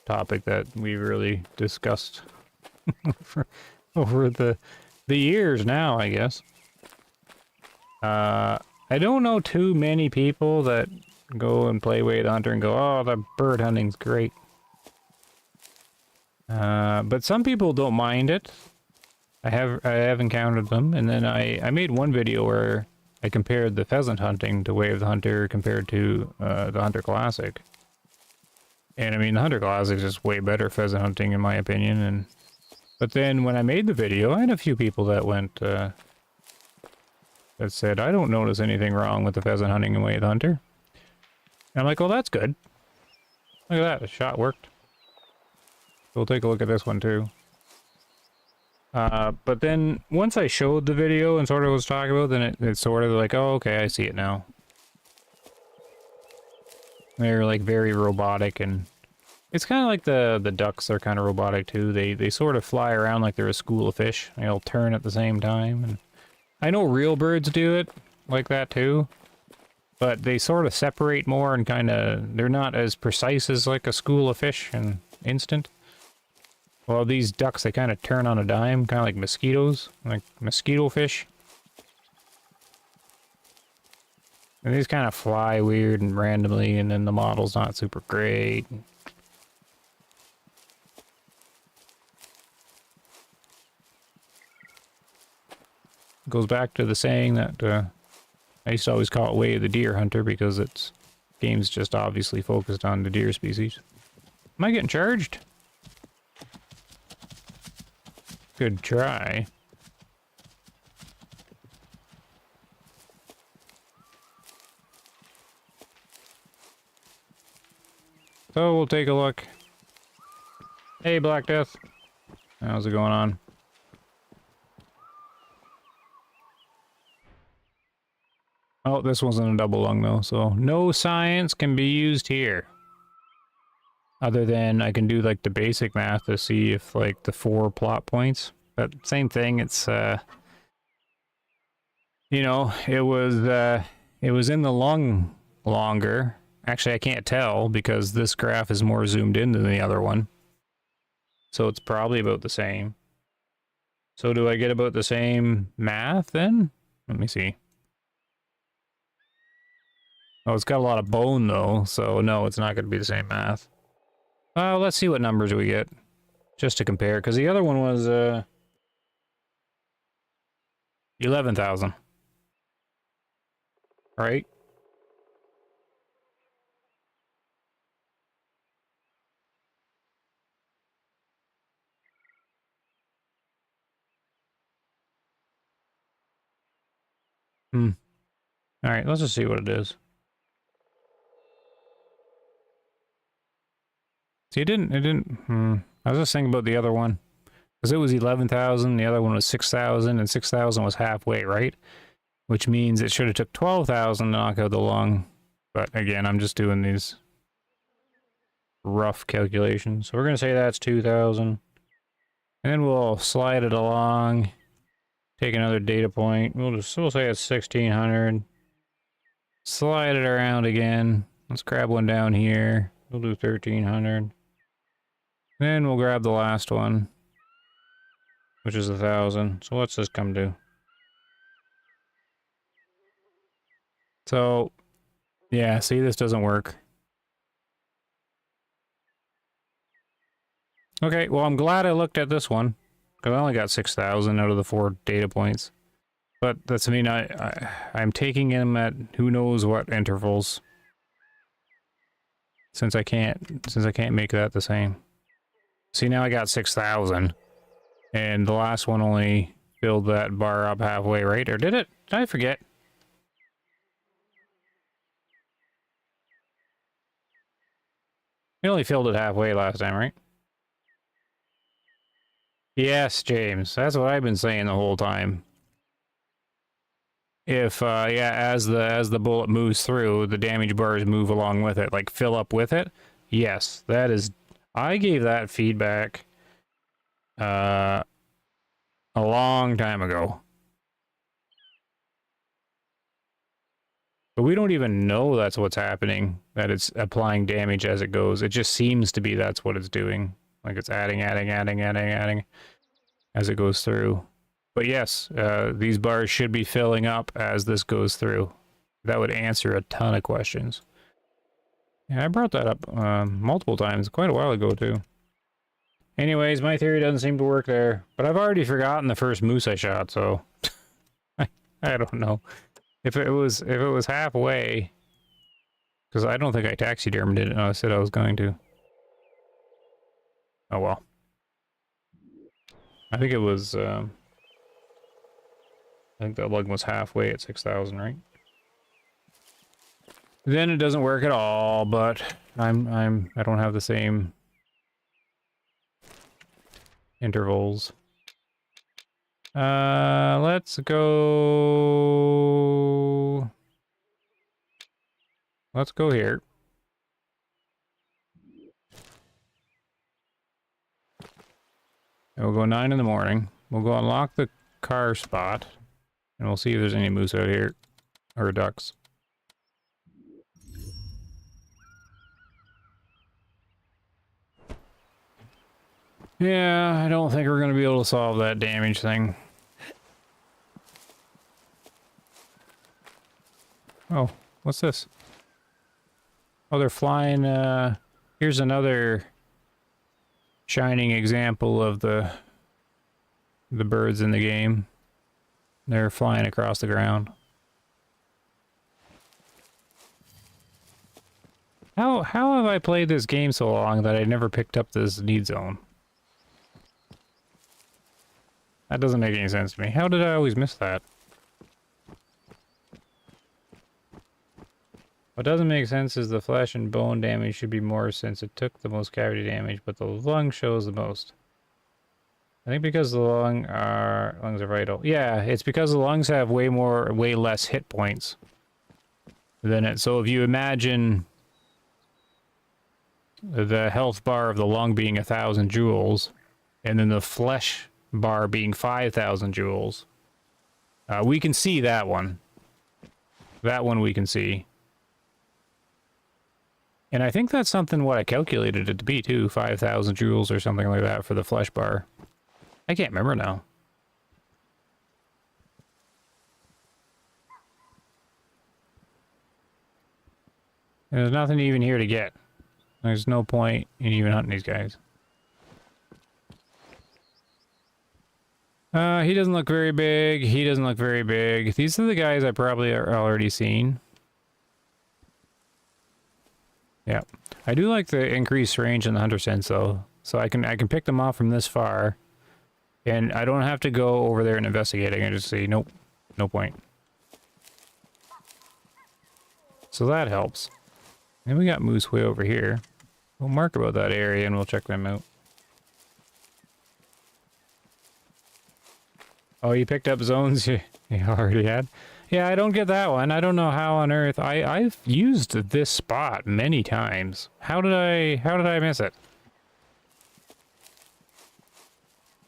topic that we really discussed over the years now, I guess. I don't know too many people that go and play Wave Hunter and go, oh, the bird hunting's great. But some people don't mind it. I have encountered them, and then I made one video where I compared the pheasant hunting to Wave the Hunter compared to the Hunter Classic. And I mean, the Hunter Classic is just way better pheasant hunting in my opinion. But then when I made the video, I had a few people that went, that said, I don't notice anything wrong with the pheasant hunting in Wave the Hunter. And I'm like, well, that's good. Look at that, the shot worked. We'll take a look at this one too. But then once I showed the video and sort of was talking about, then it's sort of like, oh, okay, I see it now. They're like very robotic, and it's kind of like the ducks are kind of robotic too. They sort of fly around like they're a school of fish. They'll turn at the same time. And I know real birds do it like that too, but they sort of separate more and kind of, they're not as precise as like a school of fish and instant. Well, these ducks, they kind of turn on a dime, kind of like mosquitoes, like mosquito fish. And these kind of fly weird and randomly, and then the model's not super great. Goes back to the saying that I used to always call it Way of the Deer Hunter because its game's just obviously focused on the deer species. Am I getting charged? Good try. So we'll take a look. Hey, Black Death. How's it going on? Oh, this wasn't a double lung though, so no science can be used here. Other than I can do like the basic math to see if like the 4 plot points. But same thing, it's you know, it was in the lung longer. Actually, I can't tell because this graph is more zoomed in than the other one. So it's probably about the same. So do I get about the same math then? Let me see. Oh, it's got a lot of bone though, so no, it's not going to be the same math. Let's see what numbers we get, just to compare, because the other one was 11,000. Right? Alright, let's just see what it is. See, it didn't, I was just thinking about the other one. Because it was 11,000, the other one was 6,000, and 6,000 was halfway, right? Which means it should have took 12,000 to knock out the lung. But again, I'm just doing these rough calculations. So we're going to say that's 2,000. And then we'll slide it along. Take another data point. We'll say it's 1,600. Slide it around again. Let's grab one down here. We'll do 1,300. Then we'll grab the last one, which is 1,000. So what's this come to? So, yeah, see, this doesn't work. Okay, well, I'm glad I looked at this one, because I only got 6,000 out of the 4 data points. But that's, I mean, I'm taking him at who knows what intervals. Since I can't make that the same. See, now I got 6,000. And the last one only filled that bar up halfway, right? Or did it? Did I forget? It only filled it halfway last time, right? Yes, James. That's what I've been saying the whole time. If yeah, as the bullet moves through, the damage bars move along with it, like fill up with it. Yes, that is. I gave that feedback a long time ago, but we don't even know that's what's happening. That it's applying damage as it goes. It just seems to be that's what it's doing. Like it's adding as it goes through. But yes, these bars should be filling up as this goes through. That would answer a ton of questions. Yeah, I brought that up multiple times, quite a while ago too. Anyways, my theory doesn't seem to work there. But I've already forgotten the first moose I shot, so I don't know. If it was halfway, because I don't think I taxidermied it. I said I was going to. Oh well. I think it was. I think that lug was halfway at 6,000, right? Then it doesn't work at all, but I don't have the same intervals. Let's go here. And we'll go 9 in the morning. We'll go unlock the car spot. And we'll see if there's any moose out here. Or ducks. Yeah, I don't think we're going to be able to solve that damage thing. Oh, what's this? Oh, they're flying, here's another shining example of the birds in the game. They're flying across the ground. How have I played this game so long that I never picked up this need zone? That doesn't make any sense to me. How did I always miss that? What doesn't make sense is the flesh and bone damage should be more since it took the most cavity damage, but the lung shows the most. I think because the lungs are vital. Yeah, it's because the lungs have way less hit points than it. So if you imagine the health bar of the lung being 1,000 joules, and then the flesh bar being 5,000 joules, we can see that one. That one we can see. And I think that's something what I calculated it to be too, 5,000 joules or something like that for the flesh bar. I can't remember now. There's nothing even here to get. There's no point in even hunting these guys. He doesn't look very big. He doesn't look very big. These are the guys I probably are already seen. Yeah. I do like the increased range in the hunter sense though. So I can pick them off from this far. And I don't have to go over there and investigate. I can just see, nope, no point. So that helps. And we got moose way over here. We'll mark about that area and we'll check them out. Oh, you picked up zones you already had? Yeah, I don't get that one. I don't know how on earth. I've used this spot many times. How did I miss it?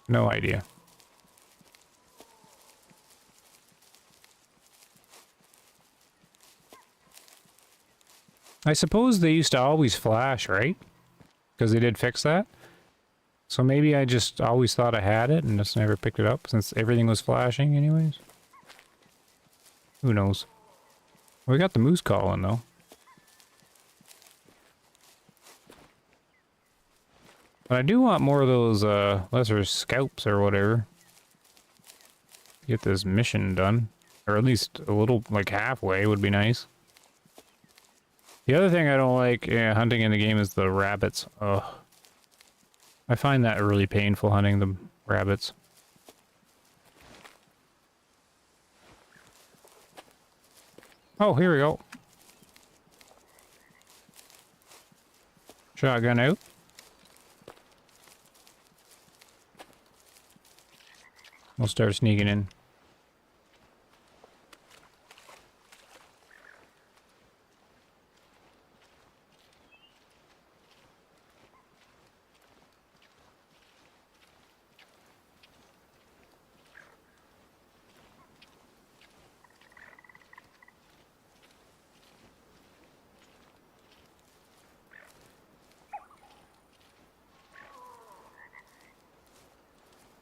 No idea. I suppose they used to always flash, right? Because they did fix that. So maybe I just always thought I had it and just never picked it up since everything was flashing anyways. Who knows? We got the moose calling though. But I do want more of those lesser scalps or whatever. get this mission done. Or at least a little, like halfway would be nice. The other thing I don't like hunting in the game is the rabbits. Ugh. I find that really painful, hunting the rabbits. Oh, here we go. Shotgun out. We'll start sneaking in.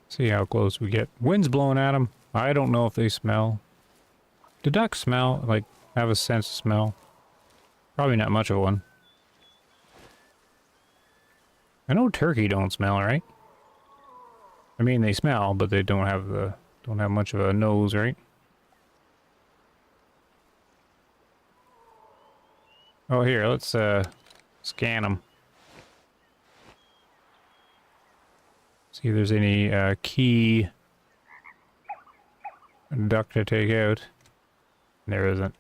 See how close we get. Wind's blowing at them. I don't know if they smell. Do ducks smell? Like, have a sense of smell? Probably not much of one. I know turkey don't smell, right? I mean, they smell, but they don't have much of a nose, right? Oh, here, let's scan them. See if there's any key duck to take out. There isn't.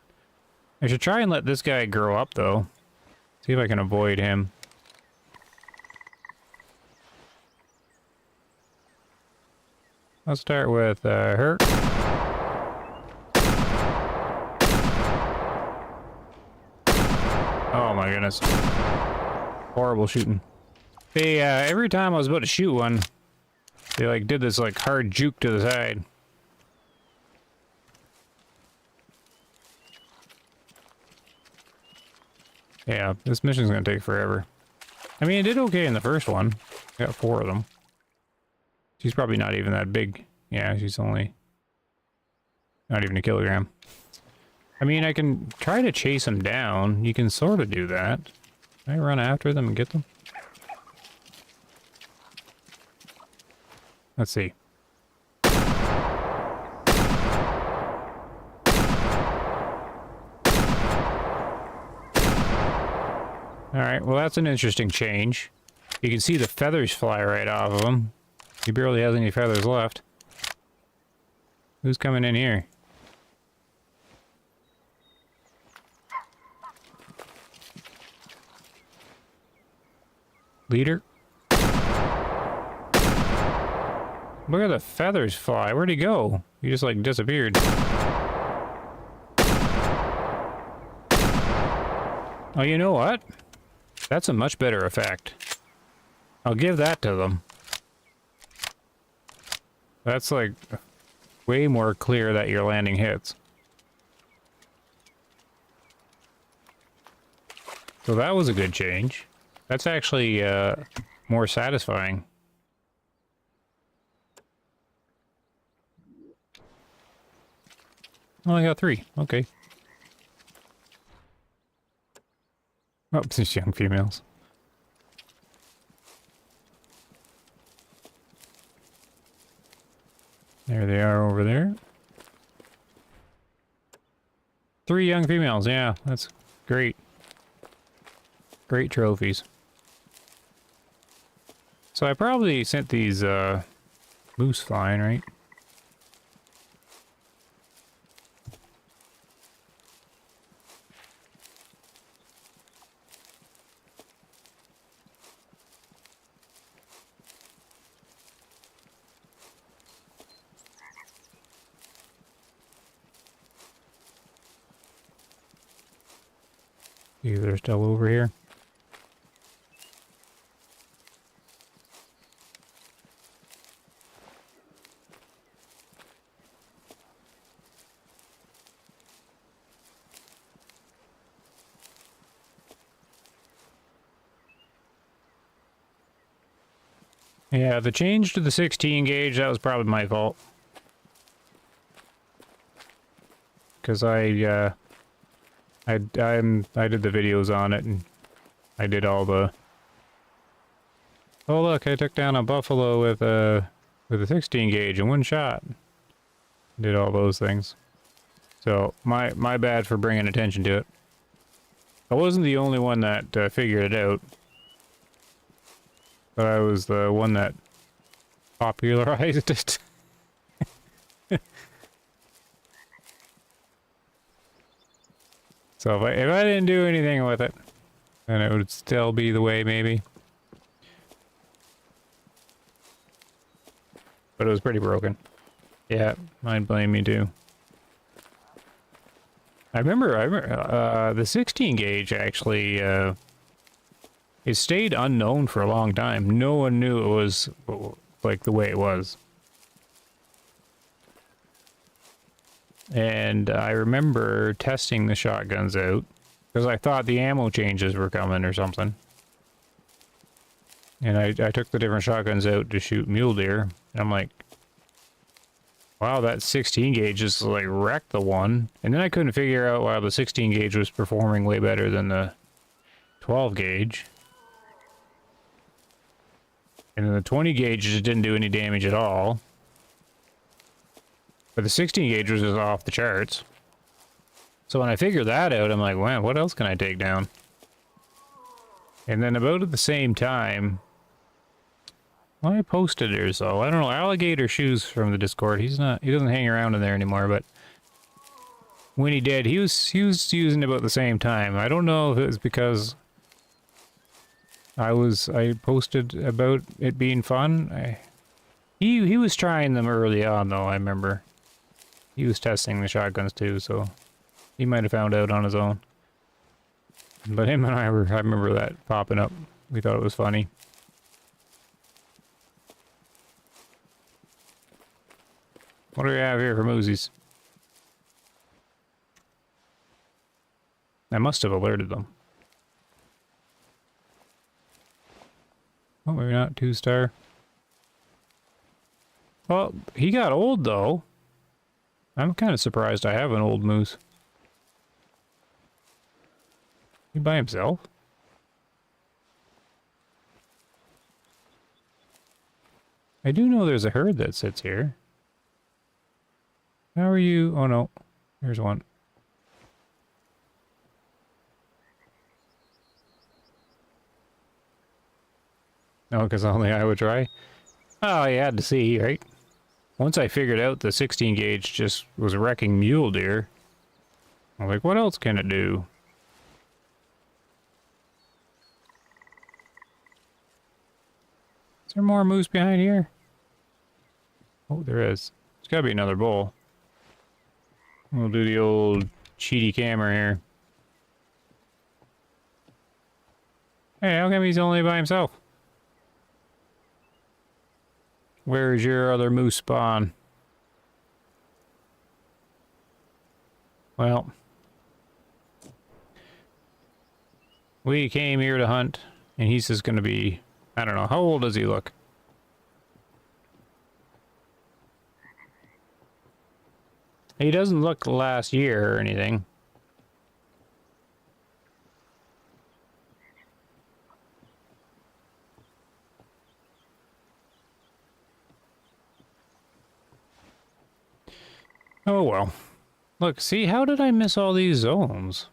I should try and let this guy grow up, though. See if I can avoid him. Let's start with her. Oh my goodness. Horrible shooting. They, every time I was about to shoot one, they like did this like hard juke to the side. Yeah, this mission's gonna take forever. I mean, it did okay in the first one. Got 4 of them. She's probably not even that big. Yeah, she's only not even a kilogram. I mean, I can try to chase them down. You can sort of do that. Can I run after them and get them? Let's see. Alright, well that's an interesting change. You can see the feathers fly right off of him. He barely has any feathers left. Who's coming in here? Leader? Look at the feathers fly. Where'd he go? He just like disappeared. Oh, you know what? That's a much better effect. I'll give that to them. That's like way more clear that you're landing hits. So that was a good change. That's actually more satisfying. Oh, I got 3. Okay. Oh, these young females. There they are over there. 3 young females, yeah, that's great. Great trophies. So I probably sent these moose flying, right? See if they're still over here. Yeah, the change to the 16 gauge, that was probably my fault. Because I did the videos on it, and I did all the... Oh look, I took down a buffalo with a 16 gauge in one shot. Did all those things. So my bad for bringing attention to it. I wasn't the only one that figured it out, but I was the one that popularized it. So if I didn't do anything with it, then it would still be the way, maybe. But it was pretty broken. Yeah, I'd blame me too. I remember the 16 gauge actually, it stayed unknown for a long time. No one knew it was like the way it was. And I remember testing the shotguns out because I thought the ammo changes were coming or something. And I took the different shotguns out to shoot mule deer. And I'm like, wow, that 16 gauge just like wrecked the one. And then I couldn't figure out why the 16 gauge was performing way better than the 12 gauge. And then the 20 gauge just didn't do any damage at all. But the 16 gauge was just off the charts. So when I figured that out, I'm like, wow, what else can I take down? And then about at the same time, well, I posted it or so. I don't know, Alligator Shoes from the Discord. He doesn't hang around in there anymore, but when he did, he was using it about the same time. I don't know if it was because I posted about it being fun. He was trying them early on though, I remember. He was testing the shotguns too, so he might have found out on his own. But him and I remember that popping up. We thought it was funny. What do we have here for moosies? I must have alerted them. Oh, maybe not 2-star. Well, he got old though. I'm kind of surprised I have an old moose. He by himself? I do know there's a herd that sits here. How are you? Oh no, here's one. No, because only I would try. Oh, you had to see, right? Once I figured out the 16 gauge just was wrecking mule deer, I'm like, what else can it do? Is there more moose behind here? Oh, there is. There's gotta be another bull. We'll do the old cheaty camera here. Hey, how come he's only by himself? Where's your other moose spawn? Well, we came here to hunt, and he's just gonna be, I don't know, how old does he look? He doesn't look last year or anything. Oh well. Look, see, how did I miss all these zones?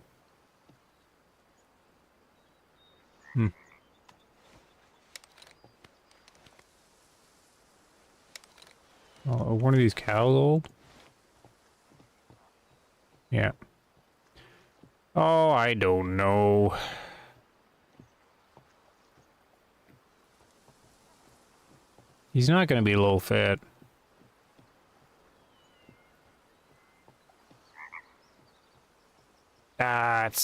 Oh, one of these cows old? Yeah. Oh, I don't know. He's not going to be low fat.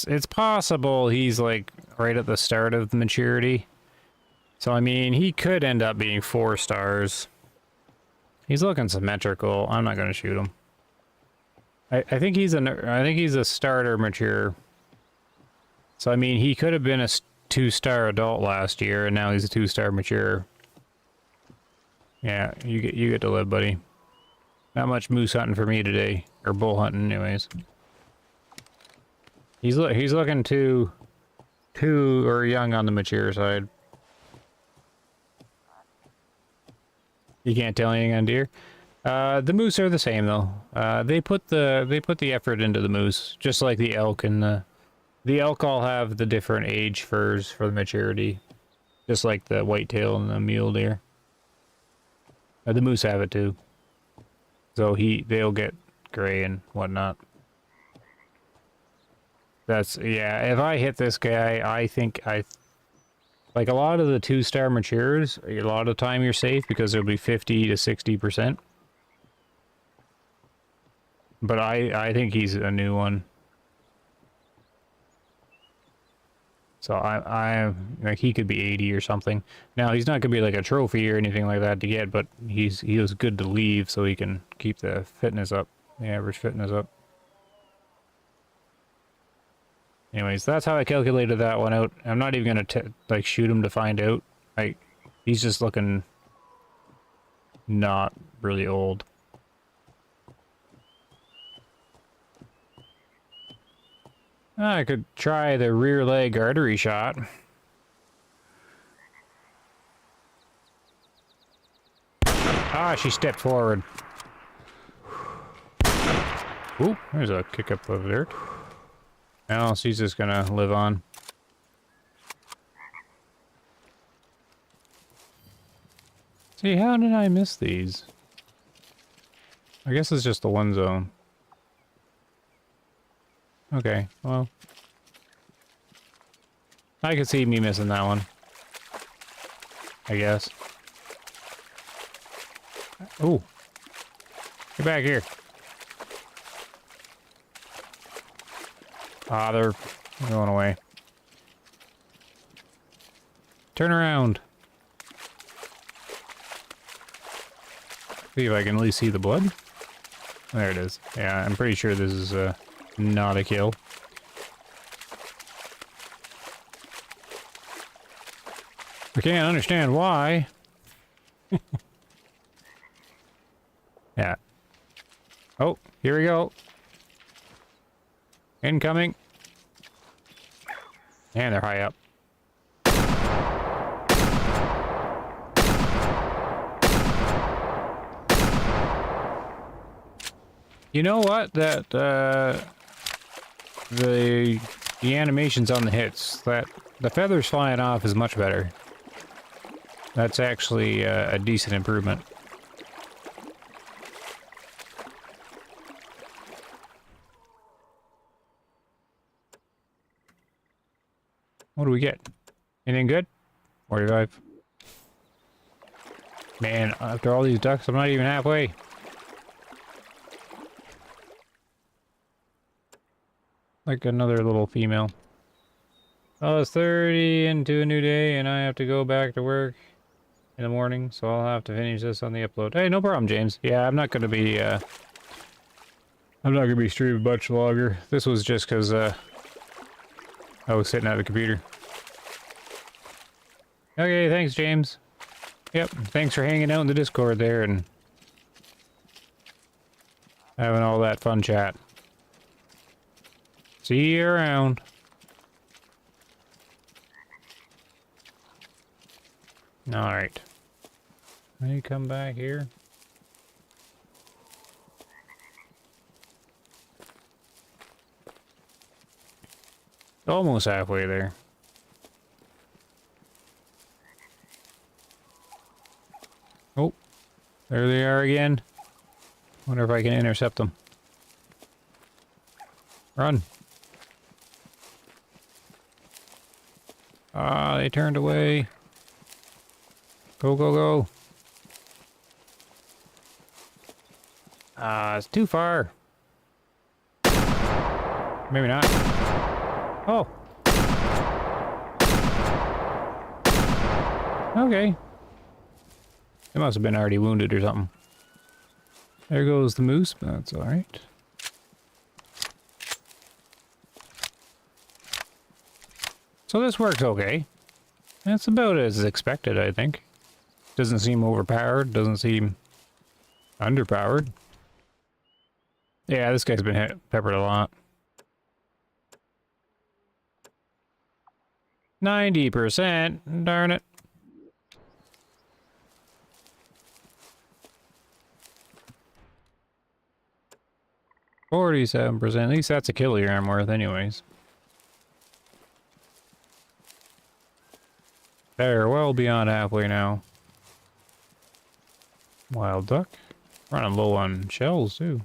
It's possible he's like right at the start of the maturity. So I mean, he could end up being 4 stars. He's looking symmetrical. I'm not going to shoot him. I think he's a starter mature. So I mean, he could have been a 2-star adult last year, and now he's a 2-star mature. Yeah, you get to live, buddy. Not much moose hunting for me today, or bull hunting, anyways. He's looking too or young on the mature side. You can't tell anything on deer. The moose are the same though. They put the effort into the moose, just like the elk and the elk all have the different age furs for the maturity, just like the whitetail and the mule deer. The moose have it too. So they'll get gray and whatnot. Yeah, if I hit this guy, I think like a lot of the 2-star matures, a lot of time you're safe because it'll be 50 to 60%. But I think he's a new one. So I like he could be 80 or something. Now he's not gonna be like a trophy or anything like that to get, but he was good to leave so he can keep the fitness up, the average fitness up. Anyways, that's how I calculated that one out. I'm not even gonna like shoot him to find out. Like he's just looking not really old. I could try the rear leg artery shot. Ah, she stepped forward. Ooh, there's a kick up of dirt. Now she's just gonna live on. See, how did I miss these? I guess it's just the one zone. Okay, well. I could see me missing that one. I guess. Ooh. Get back here. Ah, they're going away. Turn around. See if I can at least see the blood. There it is. Yeah, I'm pretty sure this is not a kill. I can't understand why. Yeah. Oh, here we go. Incoming. And they're high up. You know what? That the animations on the hits, that the feathers flying off is much better. That's actually a decent improvement. What do we get? Anything good? 45. Man, after all these ducks, I'm not even halfway. Like another little female. Oh, it's 30 into a new day, and I have to go back to work in the morning, so I'll have to finish this on the upload. Hey, no problem, James. Yeah, I'm not gonna be streaming much longer. This was just because I was sitting at the computer. Okay, thanks, James. Yep, thanks for hanging out in the Discord there and having all that fun chat. See you around. Alright. Let me come back here. Almost halfway there. Oh, there they are again. Wonder if I can intercept them. Run. Ah, they turned away. Go, go, go. Ah, it's too far. Maybe not. Oh. Okay. They must have been already wounded or something. There goes the moose, but that's alright. So this works okay. That's about as expected, I think. Doesn't seem overpowered, doesn't seem underpowered. Yeah, this guy's been peppered a lot. 90%, darn it. 47%. At least that's a kill year I'm worth anyways. They're well beyond halfway now. Wild duck. Running low on shells too.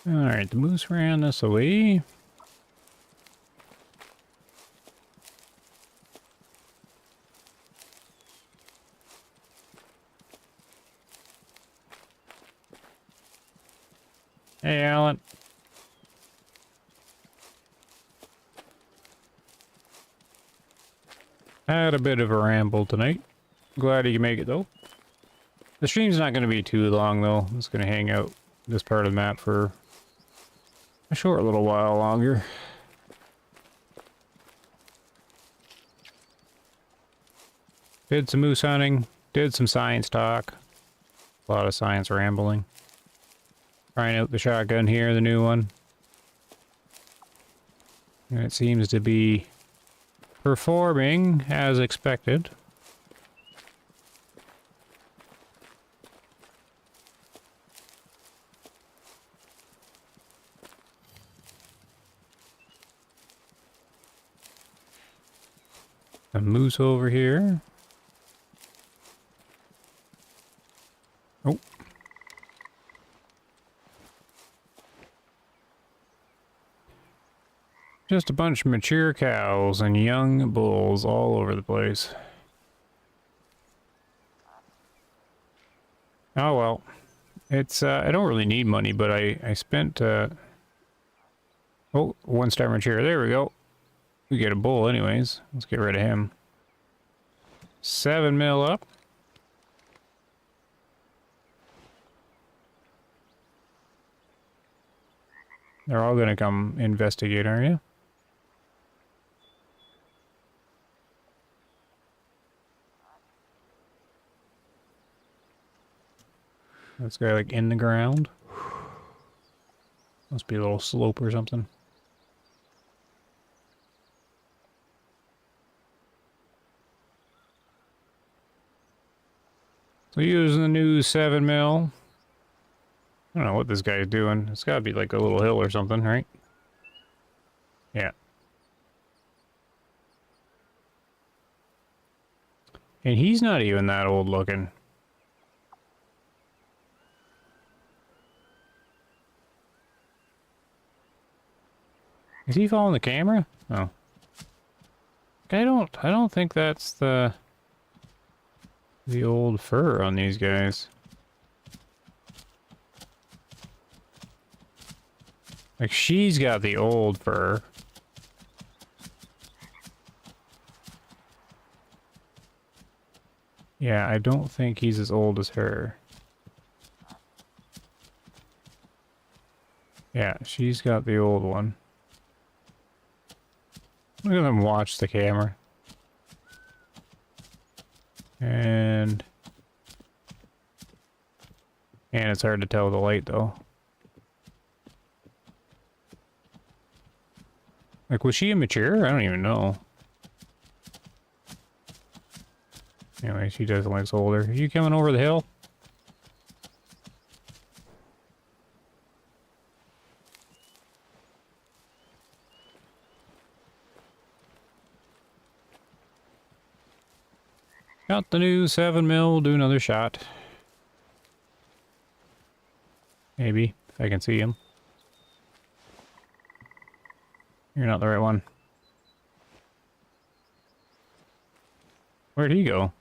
Alright, the moose ran this away. Hey, Alan. Had a bit of a ramble tonight. Glad you can make it though. The stream's not going to be too long though. I'm just going to hang out this part of the map for a short little while longer. Did some moose hunting. Did some science talk. A lot of science rambling. Trying out the shotgun here, the new one. And it seems to be performing as expected. A moose over here. Oh. Just a bunch of mature cows and young bulls all over the place. Oh well. It's, I don't really need money, but I spent, oh, 1-star mature. There we go. We get a bull anyways. Let's get rid of him. 7 mil up. They're all gonna come investigate, aren't you? This guy like in the ground. Must be a little slope or something. So using the new 7 mil. I don't know what this guy's doing. It's gotta be like a little hill or something, right? Yeah. And he's not even that old looking. Is he following the camera? Oh. I don't think that's the old fur on these guys. Like, she's got the old fur. Yeah, I don't think he's as old as her. Yeah, she's got the old one. Look at them watch the camera. And it's hard to tell with the light though. Like, was she immature? I don't even know. Anyway, she definitely looks older. Are you coming over the hill? Got the new 7 mil, do another shot. Maybe, if I can see him. You're not the right one. Where'd he go?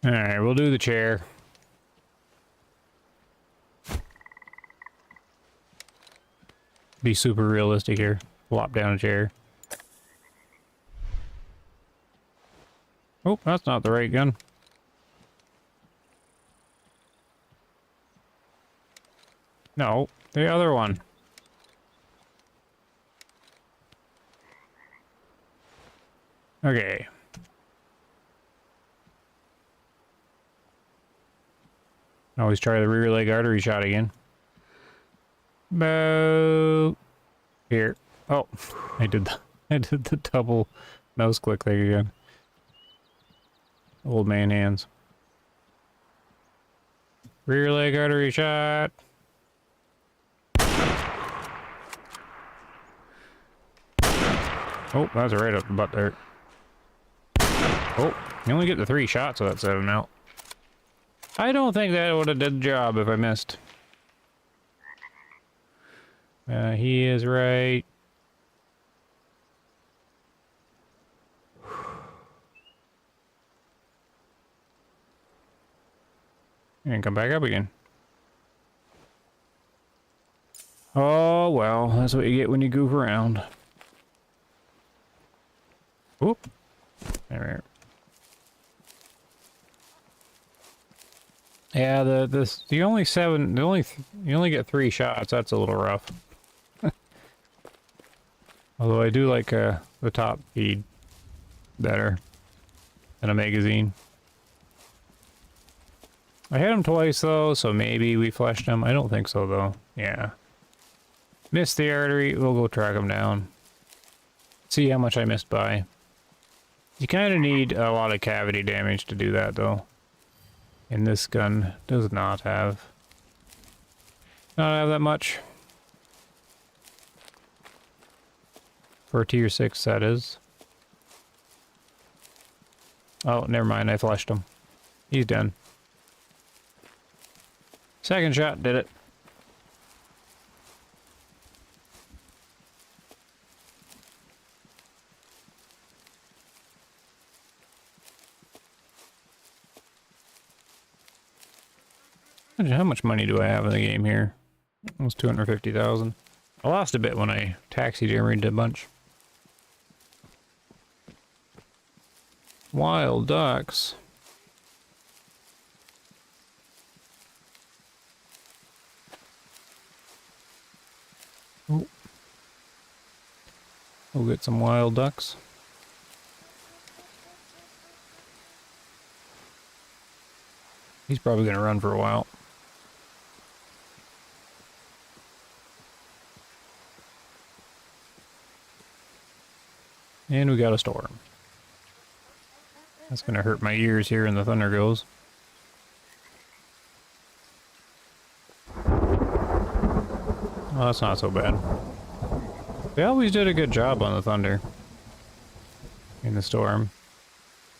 Alright, we'll do the chair. Be super realistic here. Flop down a chair. Oh, that's not the right gun. No, the other one. Okay. Always try the rear leg artery shot again. Boo. Here. Oh, I did the double mouse click thing again. Old man hands. Rear leg artery shot. Oh, that's right up the butt there. Oh, you only get the 3 shots of that 7 out. I don't think that would have did the job if I missed. He is right. And come back up again. Oh, well, that's what you get when you goof around. Whoop. There. Yeah, you only get 3 shots. That's a little rough. Although I do like the top feed better than a magazine. I hit him twice though, so maybe we flushed him. I don't think so though. Yeah. Missed the artery. We'll go track him down. See how much I missed by. You kind of need a lot of cavity damage to do that though. And this gun does not have that much. For a tier 6 that is. Oh, never mind, I flushed him. He's done. Second shot did it. How much money do I have in the game here? Almost 250,000. I lost a bit when I taxidermied a bunch. Wild ducks. Oh. We'll get some wild ducks. He's probably gonna run for a while. And we got a storm. That's gonna hurt my ears here when the thunder goes. Oh, that's not so bad. They always did a good job on the thunder. In the storm.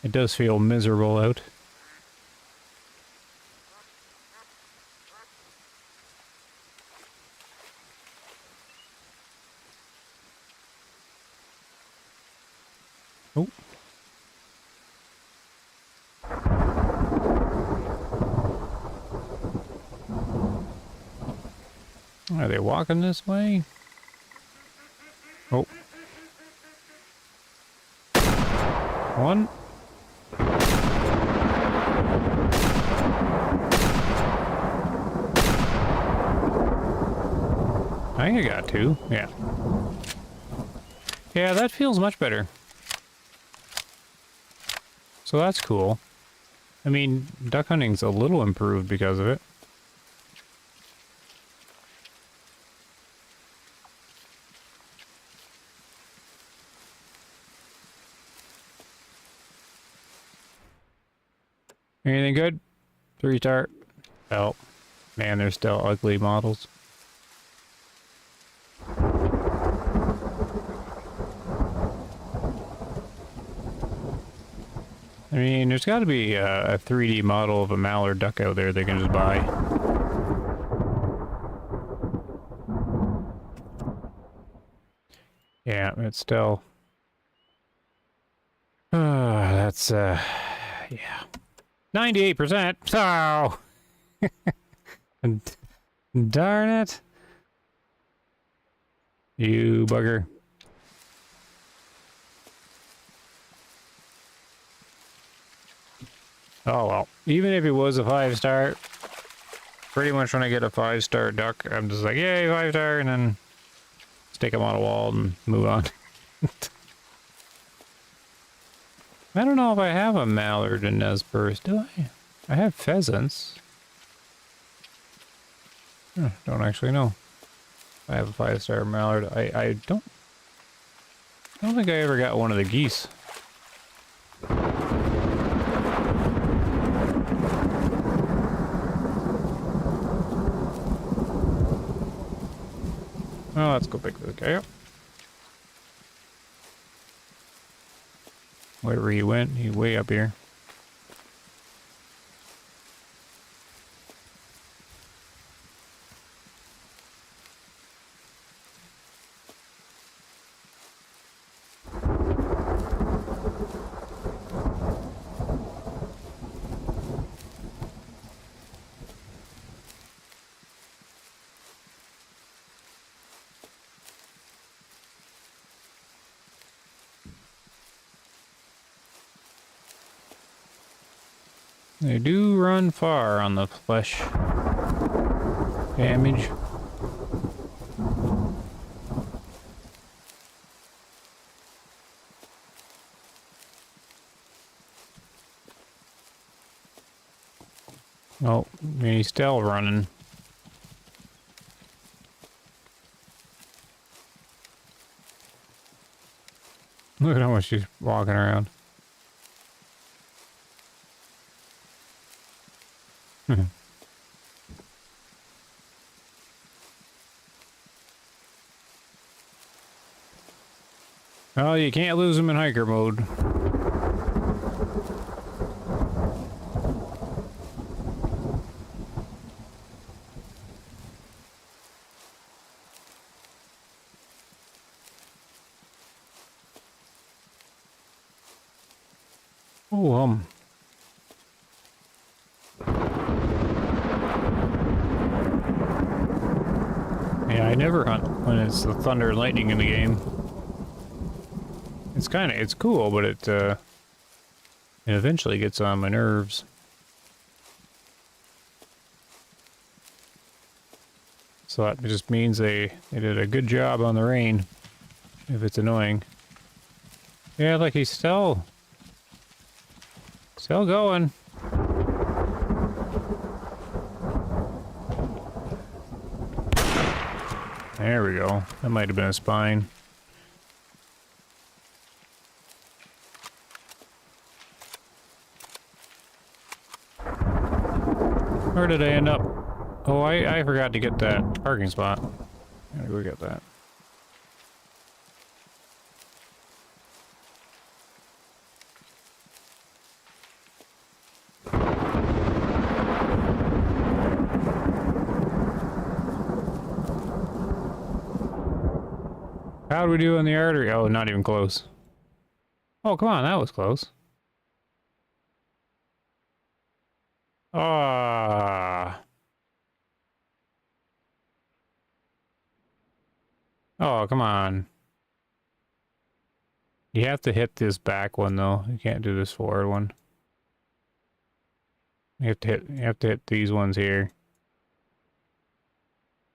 It does feel miserable out. Oh. Are they walking this way? Oh. One. I think I got 2. Yeah. Yeah, that feels much better. So that's cool. I mean, duck hunting's a little improved because of it. Anything good? 3-star? Oh, man, they're still ugly models. I mean, there's got to be a 3D model of a mallard duck out there they can just buy. Yeah, it's still... that's, yeah. 98%. Oh! Darn it. You bugger. Oh well. Even if it was a 5-star, pretty much when I get a 5-star duck, I'm just like, yay, 5-star, and then stick them on a wall and move on. I don't know if I have a mallard in Nez Perce, do I? I have pheasants. Don't actually know. I have a 5-star mallard. I don't think I ever got one of the geese. Well, let's go pick this guy up. Wherever he went, he's way up here. They do run far on the flesh damage. Oh, he's still running. Look at how much she's walking around. Oh, you can't lose them in hiker mode. Oh, yeah, I never hunt when it's the thunder and lightning in the game. It's cool, but it eventually gets on my nerves. So that just means they did a good job on the rain, if it's annoying. Yeah, like he's still going. There we go. That might have been a spine. Where did I end up? Oh, I forgot to get that parking spot. I gotta go get that. How do we do on the artery? Oh, not even close. Oh, come on, that was close. Ah. Oh, come on. You have to hit this back one though. You can't do this forward one. You have to hit these ones here.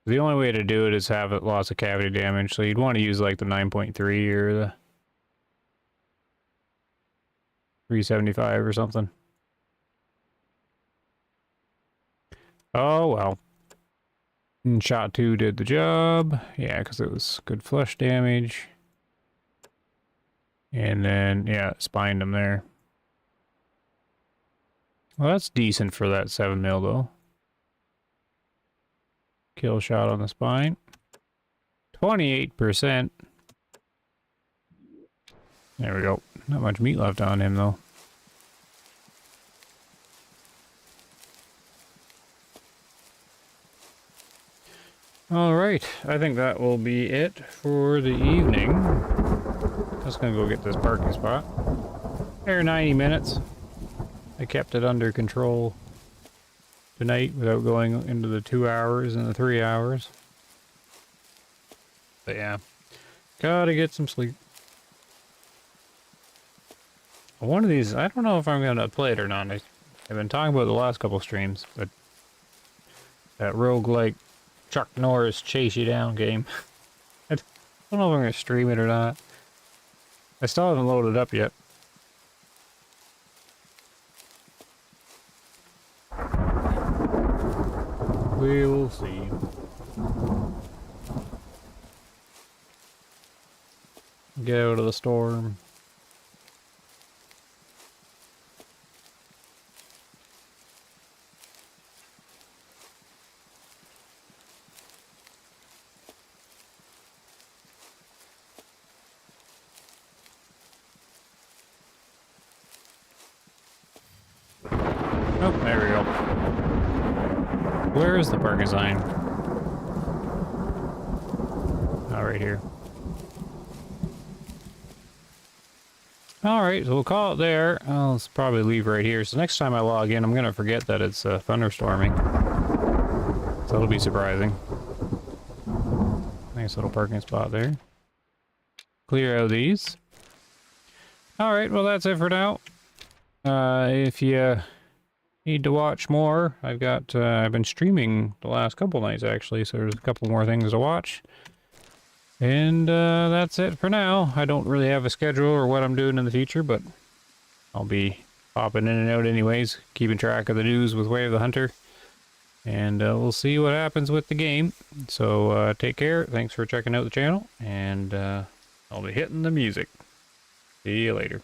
The only way to do it is have it lots of cavity damage, so you'd want to use like the 9.3 or the 375 or something. Oh well. And shot 2 did the job. Yeah, because it was good flush damage. And then, yeah, spined him there. Well, that's decent for that 7 mil though. Kill shot on the spine. 28%. There we go. Not much meat left on him though. Alright, I think that will be it for the evening. Just gonna go get this parking spot. There, 90 minutes. I kept it under control tonight without going into the 2 hours and the 3 hours. But yeah, gotta get some sleep. One of these, I don't know if I'm gonna play it or not. I've been talking about the last couple streams, but that roguelike Chuck Norris chase you down game. I don't know if I'm gonna stream it or not. I still haven't loaded it up yet. We will see. Get out of the storm. Oh, there we go. Where is the parking sign? Oh, right here. Alright, so we'll call it there. I'll probably leave right here. So next time I log in, I'm going to forget that it's thunderstorming. So it'll be surprising. Nice little parking spot there. Clear out these. Alright, well that's it for now. If you need to watch more, I've been streaming the last couple nights actually, so there's a couple more things to watch. And that's it for now. I don't really have a schedule or what I'm doing in the future, but I'll be popping in and out anyways, keeping track of the news with Way of the Hunter. And we'll see what happens with the game. So take care, thanks for checking out the channel, and I'll be hitting the music. See you later.